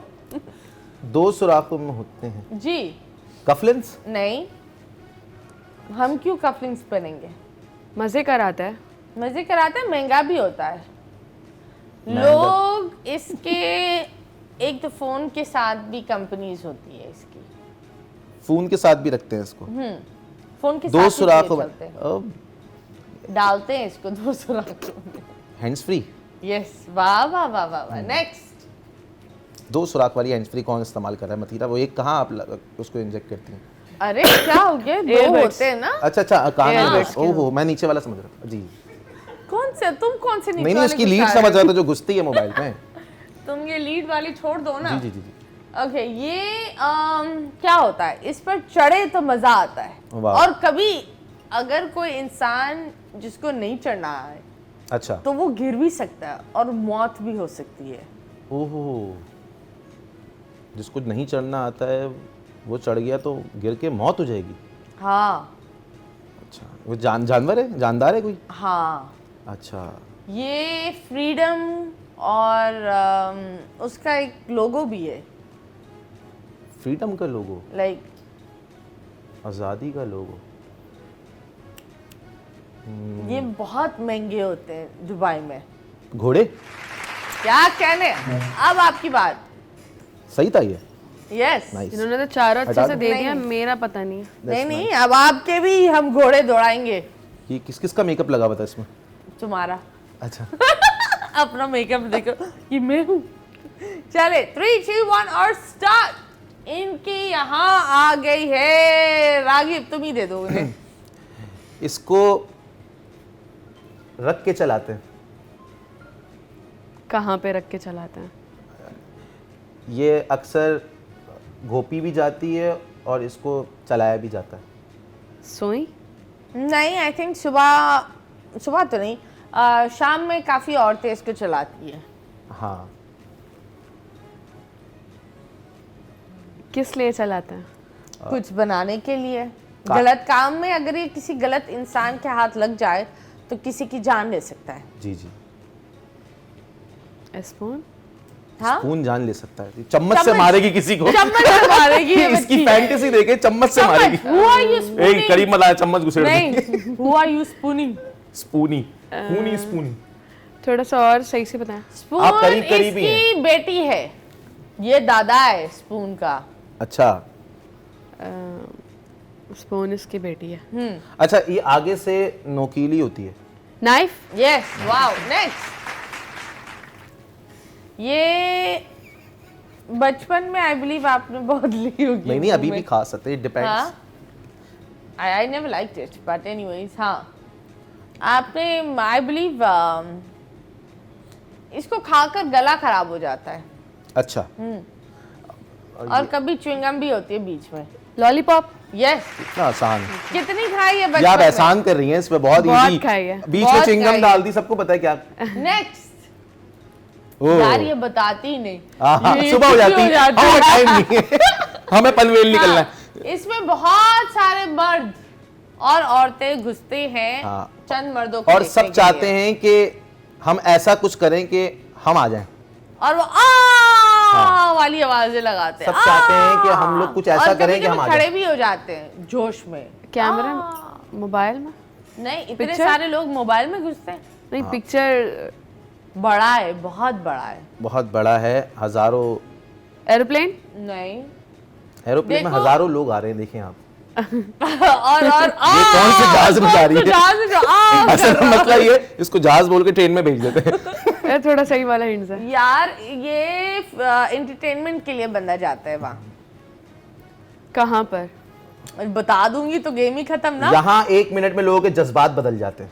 2 सुराखों में होते हैं। जी कफलिंग्स। नहीं, हम क्यों कफलिंग्स पहनेंगे? मजे कराता है। मजे कराते हैं, महंगा भी होता है। महंगा। लोग इसके एक तो फोन के साथ भी कंपनीज होती है इसकी, फोन के साथ भी रखते हैं इसको। फोन के 2 साथ सुराखों ही में चलते हैं। डालते हैं इसको 2 सुराखों में। Hands free. यस, वाह वाह वाह वाह वाह। नेक्स्ट। 2 सुराख वाली हैंड्स फ्री कौन इस्तेमाल कर रहा है मथीरा? वो एक कहाँ आप उसको इंजेक्ट करती हैं? अरे क्या हो गया, 2 Earbuds। होते हैं ना। अच्छा, कान Earbuds में। ओहो, मैं नीचे वाला समझ रहा था। जी तुम कौन से नीचे नहीं, वाले उसकी को लीड उठा समझ रहे रहा था जो घुसती है मोबाइल में। हो? तुम ये लीड वाली छोड़ दो ना। जी। ओके, ये क्या होता है, इस पर चढ़े तो मजा आता है, वाह। और कभी अगर कोई इंसान जिसको नहीं चढ़ना है अच्छा। तो वो गिर भी सकता है और मौत भी हो सकती है। ओहो, जिसको नहीं चढ़ना आता है वो चढ़ गया तो गिर के मौत हो जाएगी। हाँ अच्छा, वो जानवर है, जानदार है कोई? हाँ, अच्छा, ये फ्रीडम और उसका एक लोगो भी है, फ्रीडम का लोगो, लाइक आज़ादी का लोगो। ये बहुत महंगे होते हैं दुबई में। घोड़े। क्या कहने, अब आपकी बात। सही था ये। यस। नाइस। इन्होंने तो चारों अच्छे हटा से दो। दे दिया, मेरा पता नहीं है। नहीं, अब आपके भी हम घोड़े दौड़ाएंगे। ये किसका मेकअप लगा हुआ था इसमें? तुम्हारा। अच्छा। अपना मेकअप देखो, ये मैं हूँ। चले 3, 2, 1 और स्टार्ट। इनकी यहाँ आ गई है, रागिब तुम ही दे दो उन्हें। इसको रख के चलाते हैं। कहाँ पे रख के चलाते हैं? ये अक्सर घोपी भी जाती है और इसको चलाया भी जाता है। सोई? नहीं, आई थिंक सुबह तो नहीं, शाम में काफी औरतें इसको चलाती है। हाँ। किस लिए चलाते हैं? कुछ बनाने के लिए, गलत काम में। अगर ये किसी गलत इंसान के हाथ लग जाए तो किसी की जान ले सकता है। जी। स्पून? हाँ, खून जान ले सकता है। चम्मच से मारेगी किसी को। चम्मच से मारेगी ये इसकी बच्ची। फैंटेसी देखे, चम्मच से मारेगी। Who are you spooning? एक करीब मत आया, चम्मच घुसेड़ नहीं, देगी। who are you spooning? स्पूनी, खूनी स्पूनी। थोड़ा सा और सही से बताएं। स्पून आप करीब ही इसकी बेटी है, ये दादा है स्पून का। अच्छा। स्पून इसकी बेटी है। अच्छा, ये आगे से नोकीली होती है। नाइफ? Yes, wow. नेक्स्ट। ये बचपन में आई बिलीव आपने बहुत ली होगी। नहीं, अभी भी खा सकते हैं, डिपेंड्स। हाँ, I never liked it, but anyways, हाँ आपने आई बिलीव इसको खाकर गला खराब हो जाता है। अच्छा। और कभी च्युइंगम भी होती है बीच में। लॉलीपॉप? यस। इतना आसान। कितनी खाई है बचपन या आप में? एहसान कर रही हैं इस पे, बहुत बहुत इजी। खाई है। बीच में बहुत चिंगम खाई डाल दी, सबको पता है क्या। नेक्स्ट। ओह। यार ये बताती ही नहीं। हाँ, ये सुबह हो छुट्टी जाती है, हमें टाइम नहीं है, हमें पनवेल निकलना है। हाँ, इसमें बहुत सारे मर्द और औरतें घुसते हैं। हाँ। चंद मर्दों को और देखने सब के चाहते लिए। हैं कि हम ऐसा कुछ करें कि हम आ जाएं। और वो वाली आवाजें लगाते हैं। सब चाहते हैं कि हम लोग कुछ ऐसा और करें कि हम आ खड़े जाएं। भी हो जाते हैं जोश में। कैमरा? मोबाइल में? नहीं, इतने Picture? सारे लोग मोबाइल में घुसते हैं। नहीं, पिक्चर। बड़ा है, बहुत बड़ा है। बहुत बड़ा है, हजारों एरोप्लेन? नहीं। एरोप्लेन में देखो। हजारों लोग आ रहे हैं, देखें आप। और ये कौन सी जहाज में जा रही है? जहाज में असल में मतलब ये, इसको जहाज बोल के ट्रेन में भेज देते हैं। ये थोड़ा सही वाला हिंट्स है। यार ये एंटरटेनमेंट के लिए बंदा जाता है वहाँ। कहाँ पर? बता दूंगी तो गेम ही खत्म ना। यहाँ 1 मिनट में लोगों के जज्बात बदल जाते हैं।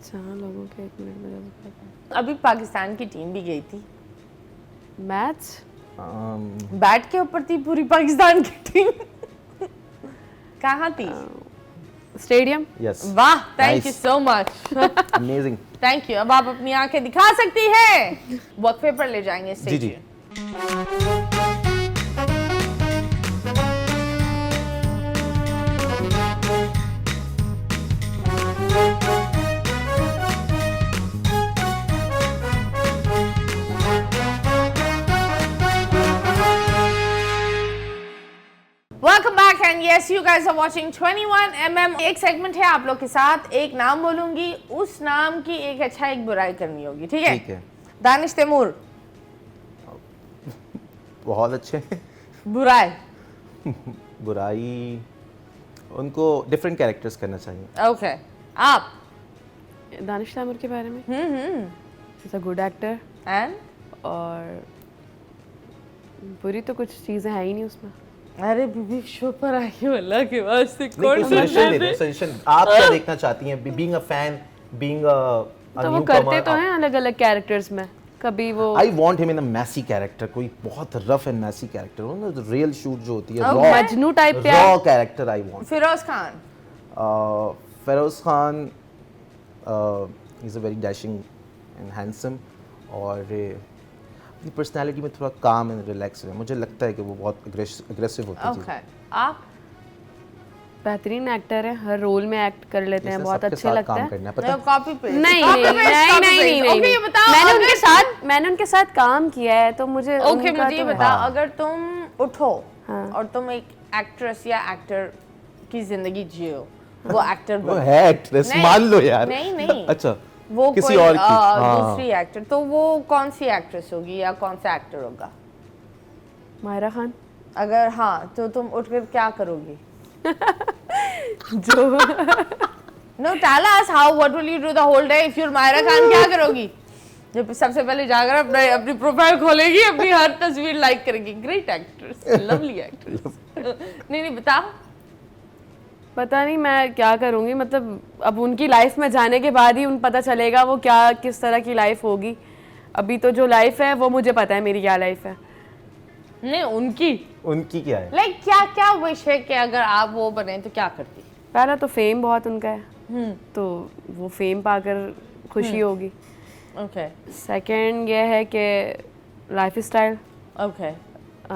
जहाँ लोगों के 1 मिनट में जब अभी पाकिस्तान की टीम भी गई थी, मैच बैट के ऊपर थी पूरी पाकिस्तान की टीम। कहाँ थी? स्टेडियम। यस, वाह, thank you Nice. So much. Amazing. Thank you. अब आप अपनी आंखें दिखा सकती है। वक्फे पर ले जाएंगे जी स्टेज जी। पे। Welcome back and yes you guys are watching 21mm। एक सेगमेंट है आप लोग के साथ, एक नाम बोलूंगी, उस नाम की एक अच्छा एक बुराई करनी होगी, ठीक है? ठीक है। दानिश तैमूर, बहुत अच्छे। बुराई। बुराई, उनको डिफरेंट कैरेक्टर्स करना चाहिए। ओके, आप? दानिश तैमूर के बारे में is a good actor and और बुरी तो कुछ चीज़ें है ही नहीं उसमें। अरे बीबी शो पर आई हो, अल्लाह के वास्ते नहीं, कौन कोई सजेशन दे दो, सजेशन आप क्या देखना चाहती हैं? Being a fan, being a तो वो करते तो हैं अलग अलग कैरेक्टर्स में, कभी वो I want him in a messy character, कोई बहुत रफ एंड मैसी कैरेक्टर हो ना, रियल शूट जो होती है, Okay. मजनू टाइप पे raw character I want. Firoz Khan? Feroz Khan is a very dashing and handsome और अपनी पर्सनालिटी में थोड़ा काम एंड रिलैक्स है। मुझे लगता है कि वो बहुत अग्रेसिव होती है। ओके, आप? बेहतरीन एक्टर है, हर रोल में एक्ट कर लेते हैं, बहुत अच्छे लगते हैं। करना है, पता है? Copy paste? नहीं नहीं नहीं नहीं नहीं ओके, ये बताओ, मैंने उनके साथ काम किया है तो मुझे ओके उनका मुझे ये तो है। बता, हाँ। अगर तुम उठो हाँ। और तुम एक एक्ट्रेस या एक्टर की जिंदगी जियो, वो एक्टर वो बनो। है एक्ट्रेस, नहीं, मान लो यार। नहीं, नहीं। अच्छा, वो किसी कोई और की। हाँ। दूसरी एक्टर, तो वो कौन सी एक्ट्रेस होगी या कौन सा एक्टर होगा? मायरा खान। अगर हाँ, तो तुम उठकर क्या करोगी? जो No, tell us how. What will you do the whole day if you're Myra Khan? क्या करोगी? जब सबसे पहले जाकर अपनी प्रोफाइल खोलेगी, अपनी हर तस्वीर लाइक करेगी। Great actress, lovely actress. नहीं बताओ। पता नहीं मैं क्या करूँगी, मतलब अब उनकी लाइफ में जाने के बाद ही उन पता चलेगा वो क्या किस तरह की लाइफ होगी। अभी तो जो लाइफ है वो मुझे पता है मेरी क्या लाइफ है। नहीं, उनकी क्या है? लाइक क्या विश है कि अगर आप वो बने तो क्या करती? पहला तो फेम बहुत उनका है, तो वो फेम पाकर खुशी होगी। ओके सेकंड ये है कि life style, okay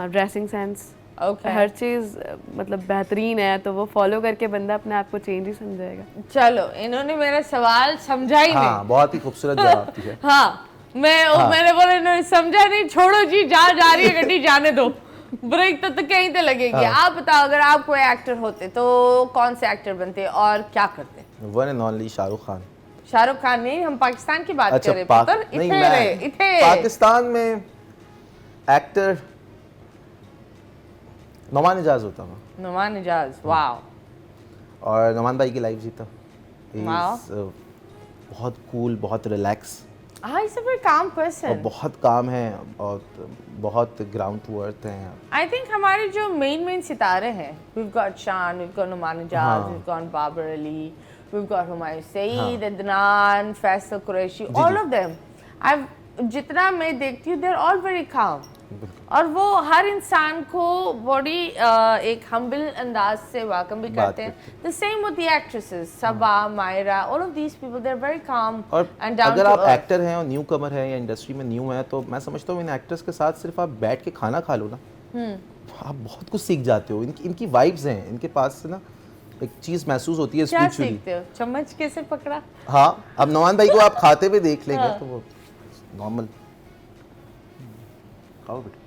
dressing sense, okay हर चीज़ मतलब बेहतरीन है, तो वो फॉलो करके बंदा अपने आप को चेंज ही समझेगा। चलो, इन्होंने मेरा सवाल समझा ही हाँ, नहीं। बहुत ही खूबसूरत जवाब दिया। हाँ, मैंने बोला इन्होंने समझा नहीं, छोड़ो जी, जहाँ जा रही है गड्डी जाने दो, ब्रेक तो कहीं तो लगेगी। आप बताओ, अगर आप कोई एक्टर होते तो कौन से एक्टर बनते और क्या करते? One and only Shahrukh Khan. Shahrukh Khan नहीं, हम पाकिस्तान की बात कर रहे हैं। नहीं, मैं पाकिस्तान में एक्टर नोमान इजाज होता था। नुमान इजाज, वाओ। और नोमान भाई की लाइफ जीता। Wow. बहुत कूल, बहुत रिलैक्स हाँ, इज अ वेरी काम और पर्सन। बहुत काम है और बहुत ग्राउंड टू अर्थ हैं। आई थिंक हमारे जो मेन सितारे हैं, we've got शान, we've got नुमान इजाज, हाँ। we've got Babar Ali, we've got Humayun Saeed, Adnan, Faisal Qureshi, all of them. जितना मैं देखती हूँ, they're all very calm. और वो हर इंसान को बड़ी एक हम्बल अंदाज से वेलकम भी करते हैं। The same with the actresses, Saba, Mayra, all of these people, they are very calm और एंड डाउन अगर टू आप अर्थ। एक्टर हैं और न्यू कमर हैं या इंडस्ट्री में न्यू हैं, तो मैं समझता हूँ इन एक्टर्स के साथ सिर्फ आप बैठ के खाना खा लो ना, आप बहुत कुछ सीख जाते हो। इनकी वाइब्स हैं, इनके पास से ना एक चीज़ महसूस होती है क्या स्पिरिचुअली। सीखते हो? चम्मच कैसे पकड़ा? हाँ, अब नवान भाई को आप खाते हुए देख लेंगे तो वो नॉर्मल खाओ बेटा,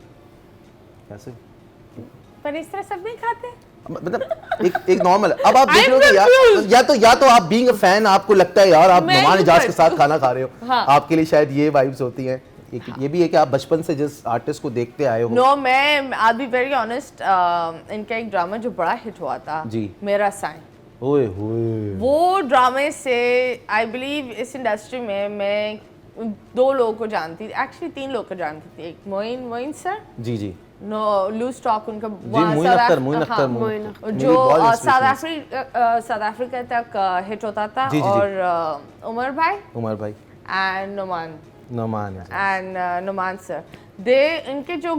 कैसे? पर इस तरह सब नहीं खाते। मतलब एक नॉर्मल। अब आप देख रहे हो या तो आप बीइंग अ फैन आपको लगता है यार आप मैं नोमान ही इजाज कर- के साथ खाना खा रहे हो, हाँ। आपके लिए शायद ये वाइब्स होती हैं। ये भी है कि आप बचपन से जिस आर्टिस्ट को देखते आए हो। नो, मैं आई बी वेरी ऑनेस्ट, इनका एक ड्रामा जो बड़ा हिट हुआ था, जी। मेरा साइन, ओए होए, वो ड्रामे से आई बिलीव इस इंडस्ट्री में मैं दो लोगों को जानती थी, एक्चुअली 3 लोगों को जानती थी। एक मोइन सर, जी जी नो लूज टॉक उनका मोइन अख्तर जो साउथ अफ्रीका तक हिट होता था। जी, जी, जी। और उमर भाई एंड नोमान सर, दे इनके जो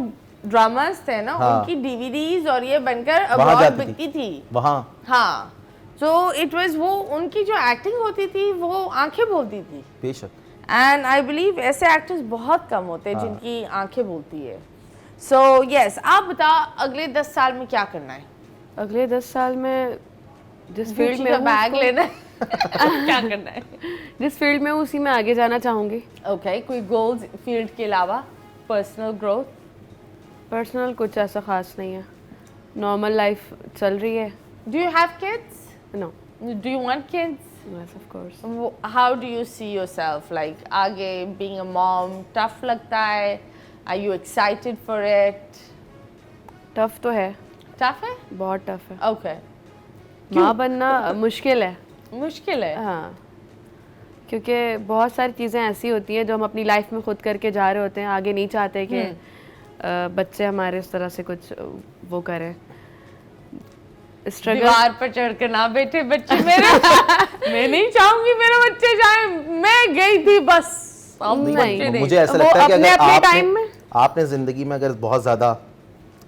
ड्रामास थे ना, हाँ। उनकी डीवीडीज और ये बनकर वहाँ अब्रॉड जाती बिकती थी वहाँ। हाँ, तो इट वाज वो उनकी जो एक्टिंग होती थी वो आंखें बोलती थी। बेशक। एंड आई बिलीव ऐसे एक्टर्स बहुत कम होते हैं जिनकी आंखें बोलती है। सो यस, आप बताओ अगले 10 साल में क्या करना है? अगले 10 साल में जिस फील्ड में बैग लेना है क्या करना है? जिस फील्ड में हूँ उसी में आगे जाना चाहूँगी। ओके, कोई गोल्स फील्ड के अलावा? Personal growth? पर्सनल कुछ ऐसा खास नहीं है, नॉर्मल लाइफ चल रही है। Do you have kids? No. Do you want kids? Yes of course. How do you see yourself, like आगे बीइंग अ मॉम टफ लगता है? Are you excited for it? Tough तो है, टफ है, बहुत टफ है। ओके। माँ बनना मुश्किल है। मुश्किल है? हाँ, क्योंकि बहुत सारी चीज़ें ऐसी होती हैं जो हम अपनी लाइफ में खुद करके जा रहे होते हैं, आगे नहीं चाहते कि बच्चे हमारे इस तरह से कुछ वो करें। स्ट्रगल दीवार पर चढ़ कर ना बैठे बच्चे मेरे मैं नहीं चाहूंगी मेरे बच्चे जाए, मैं गई थी बस। अब नहीं, बच्चे नहीं। मुझे ऐसा वो लगता है कि अपने अगर अपने टाइम में आपने ज़िंदगी में अगर बहुत ज़्यादा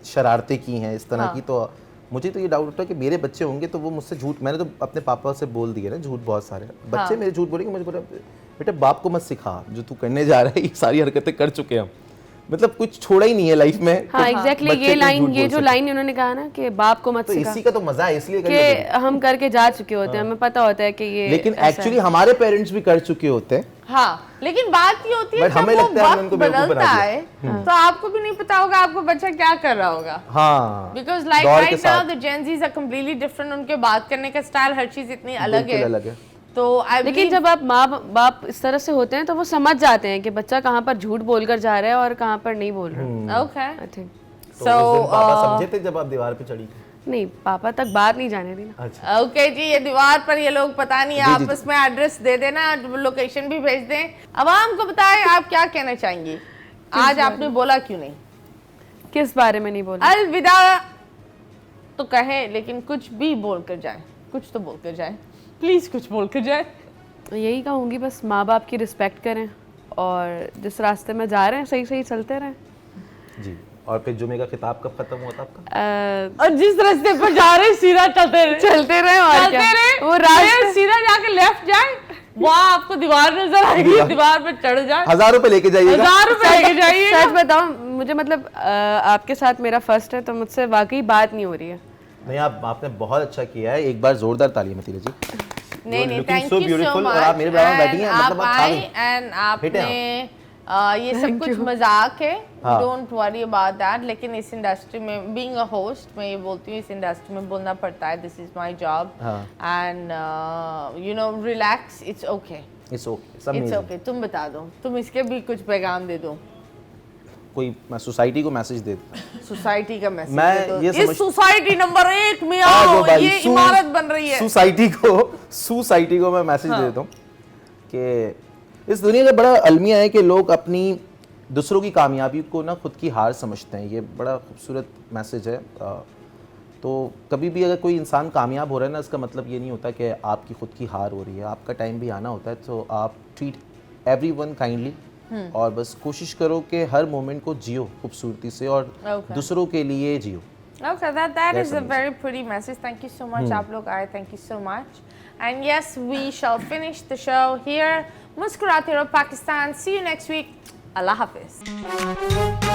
शरारतें की हैं इस तरह हाँ। की, तो मुझे तो ये डाउट होता है कि मेरे बच्चे होंगे तो वो मुझसे झूठ, मैंने तो अपने पापा से बोल दिया ना झूठ बहुत सारे, बच्चे मेरे झूठ बोलेंगे, मुझे बोला बेटा बाप को मत सिखा, जो तू करने जा रहा है ये सारी हरकतें कर चुके हैं हम, मतलब कुछ छोड़ा ही नहीं है लाइफ में। हाँ एग्जैक्टली, बच्चे ये को लाइन, झूठ ये बोल जो सके। लाइन इन्होंने कहा ना कि बाप को मत तो सिखा, इसी का तो मजा है, इसलिए कि करिए। हम करके जा चुके होते हैं, हमें पता होता है कि ये लेकिन ऐसा है। एक्चुअली हमारे पेरेंट्स भी कर चुके होते हैं। हाँ, लेकिन बात ये होती है But जब हमें वो लगता है हमने वक्त उनको बेवकूफ बदलता बना है तो आपको भी नहीं पता होगा आपको बच्चा क्या कर रहा होगा। हाँ, बिकॉज लाइक दौर के राइट नाउ साथ the Gen Zs are completely different, उनके बात करने का स्टाइल हर चीज इतनी अलग बिल्कुल है। अलग है। तो आई लेकिन जब आप माँ बाप इस तरह से होते हैं तो वो समझ जाते हैं कि बच्चा कहाँ पर झूठ बोलकर जा रहा है और कहाँ पर नहीं बोल रहा। ओके, आई थिंक तो उस दिन पापा समझे थे जब आप दीवार पे चढ़ी थी? नहीं, पापा तक बात नहीं जाने दी ना। अच्छा, ओके जी, ये दीवार पर ये लोग पता नहीं जी, जी, आपस में एड्रेस दे देना, लोकेशन भी भेज दें। अवाम को बताएं आप क्या कहना चाहेंगी, आज आपने बोला क्यों नहीं? किस बारे में नहीं बोला? अलविदा तो कहें, लेकिन कुछ भी बोल कर जाए, कुछ तो बोल कर जाए प्लीज, कुछ बोल कर जाए। यही कहूँगी बस माँ बाप की रिस्पेक्ट करें और जिस रास्ते में जा रहे हैं सही सही चलते रहें। जी। और फिर जुमे का खिताब कब खत्म हुआ था आपका? और जिस रास्ते पर जा रहे हैं सीधा चलते रहे और क्या? वो रास्ते सीधा जाके लेफ्ट जाए, वहाँ आपको दीवार नजर आएगी, दीवार पर चढ़ जाए, 1000 रुपए लेके जाइएगा। 1000 रुपए लेके जाइए। सच बताऊं, मुझे मतलब आपके साथ मेरा फर्स्ट है तो मुझसे वाकई बात नहीं हो रही है। नहीं, आपने बहुत अच्छा किया है, एक बार जोरदार तालियां मतीरा जी। नहीं नहीं, looking thank so you so beautiful, much. और आप मेरे बराबर बैठी हैं, मतलब आप आए छा एंड हिट आपने हैं ये सब कुछ मजाक है, हाँ। Don't worry about that. लेकिन इस इंडस्ट्री में बीइंग अ होस्ट, मैं ये बोलती हूँ इस इंडस्ट्री में बोलना पड़ता है, this is my job and you know relax, it's okay, it's okay, सब इट्स ओके। तुम बता दो, तुम इसके भी कुछ पैगाम दे दो, कोई मैं सोसाइटी को मैसेज दे दूं। सोसाइटी का मैसेज मैं दे दो। ये इस समझ- सोसाइटी नंबर 1 में आ आओ, जाओ भाई, ये इमारत बन रही है। सोसाइटी को मैं मैसेज दे देता हूँ कि इस दुनिया का बड़ा अलमिया है कि लोग अपनी दूसरों की कामयाबी को ना खुद की हार समझते हैं। ये बड़ा खूबसूरत मैसेज है। तो कभी भी अगर कोई इंसान कामयाब हो रहा है ना, इसका मतलब ये नहीं होता कि आपकी खुद की हार हो रही है, आपका टाइम भी आना होता है। तो आप ट्रीट एवरीवन काइंडली और बस कोशिश करो कि हर मोमेंट को जियो खूबसूरती से और दूसरों के लिए जियो। Okay, that is a very pretty message. Thank you so much. आप लोग आए, thank you so much. And yes, we shall finish the show here. मुस्कुराते रहो Pakistan. See you next week. Allah Hafiz.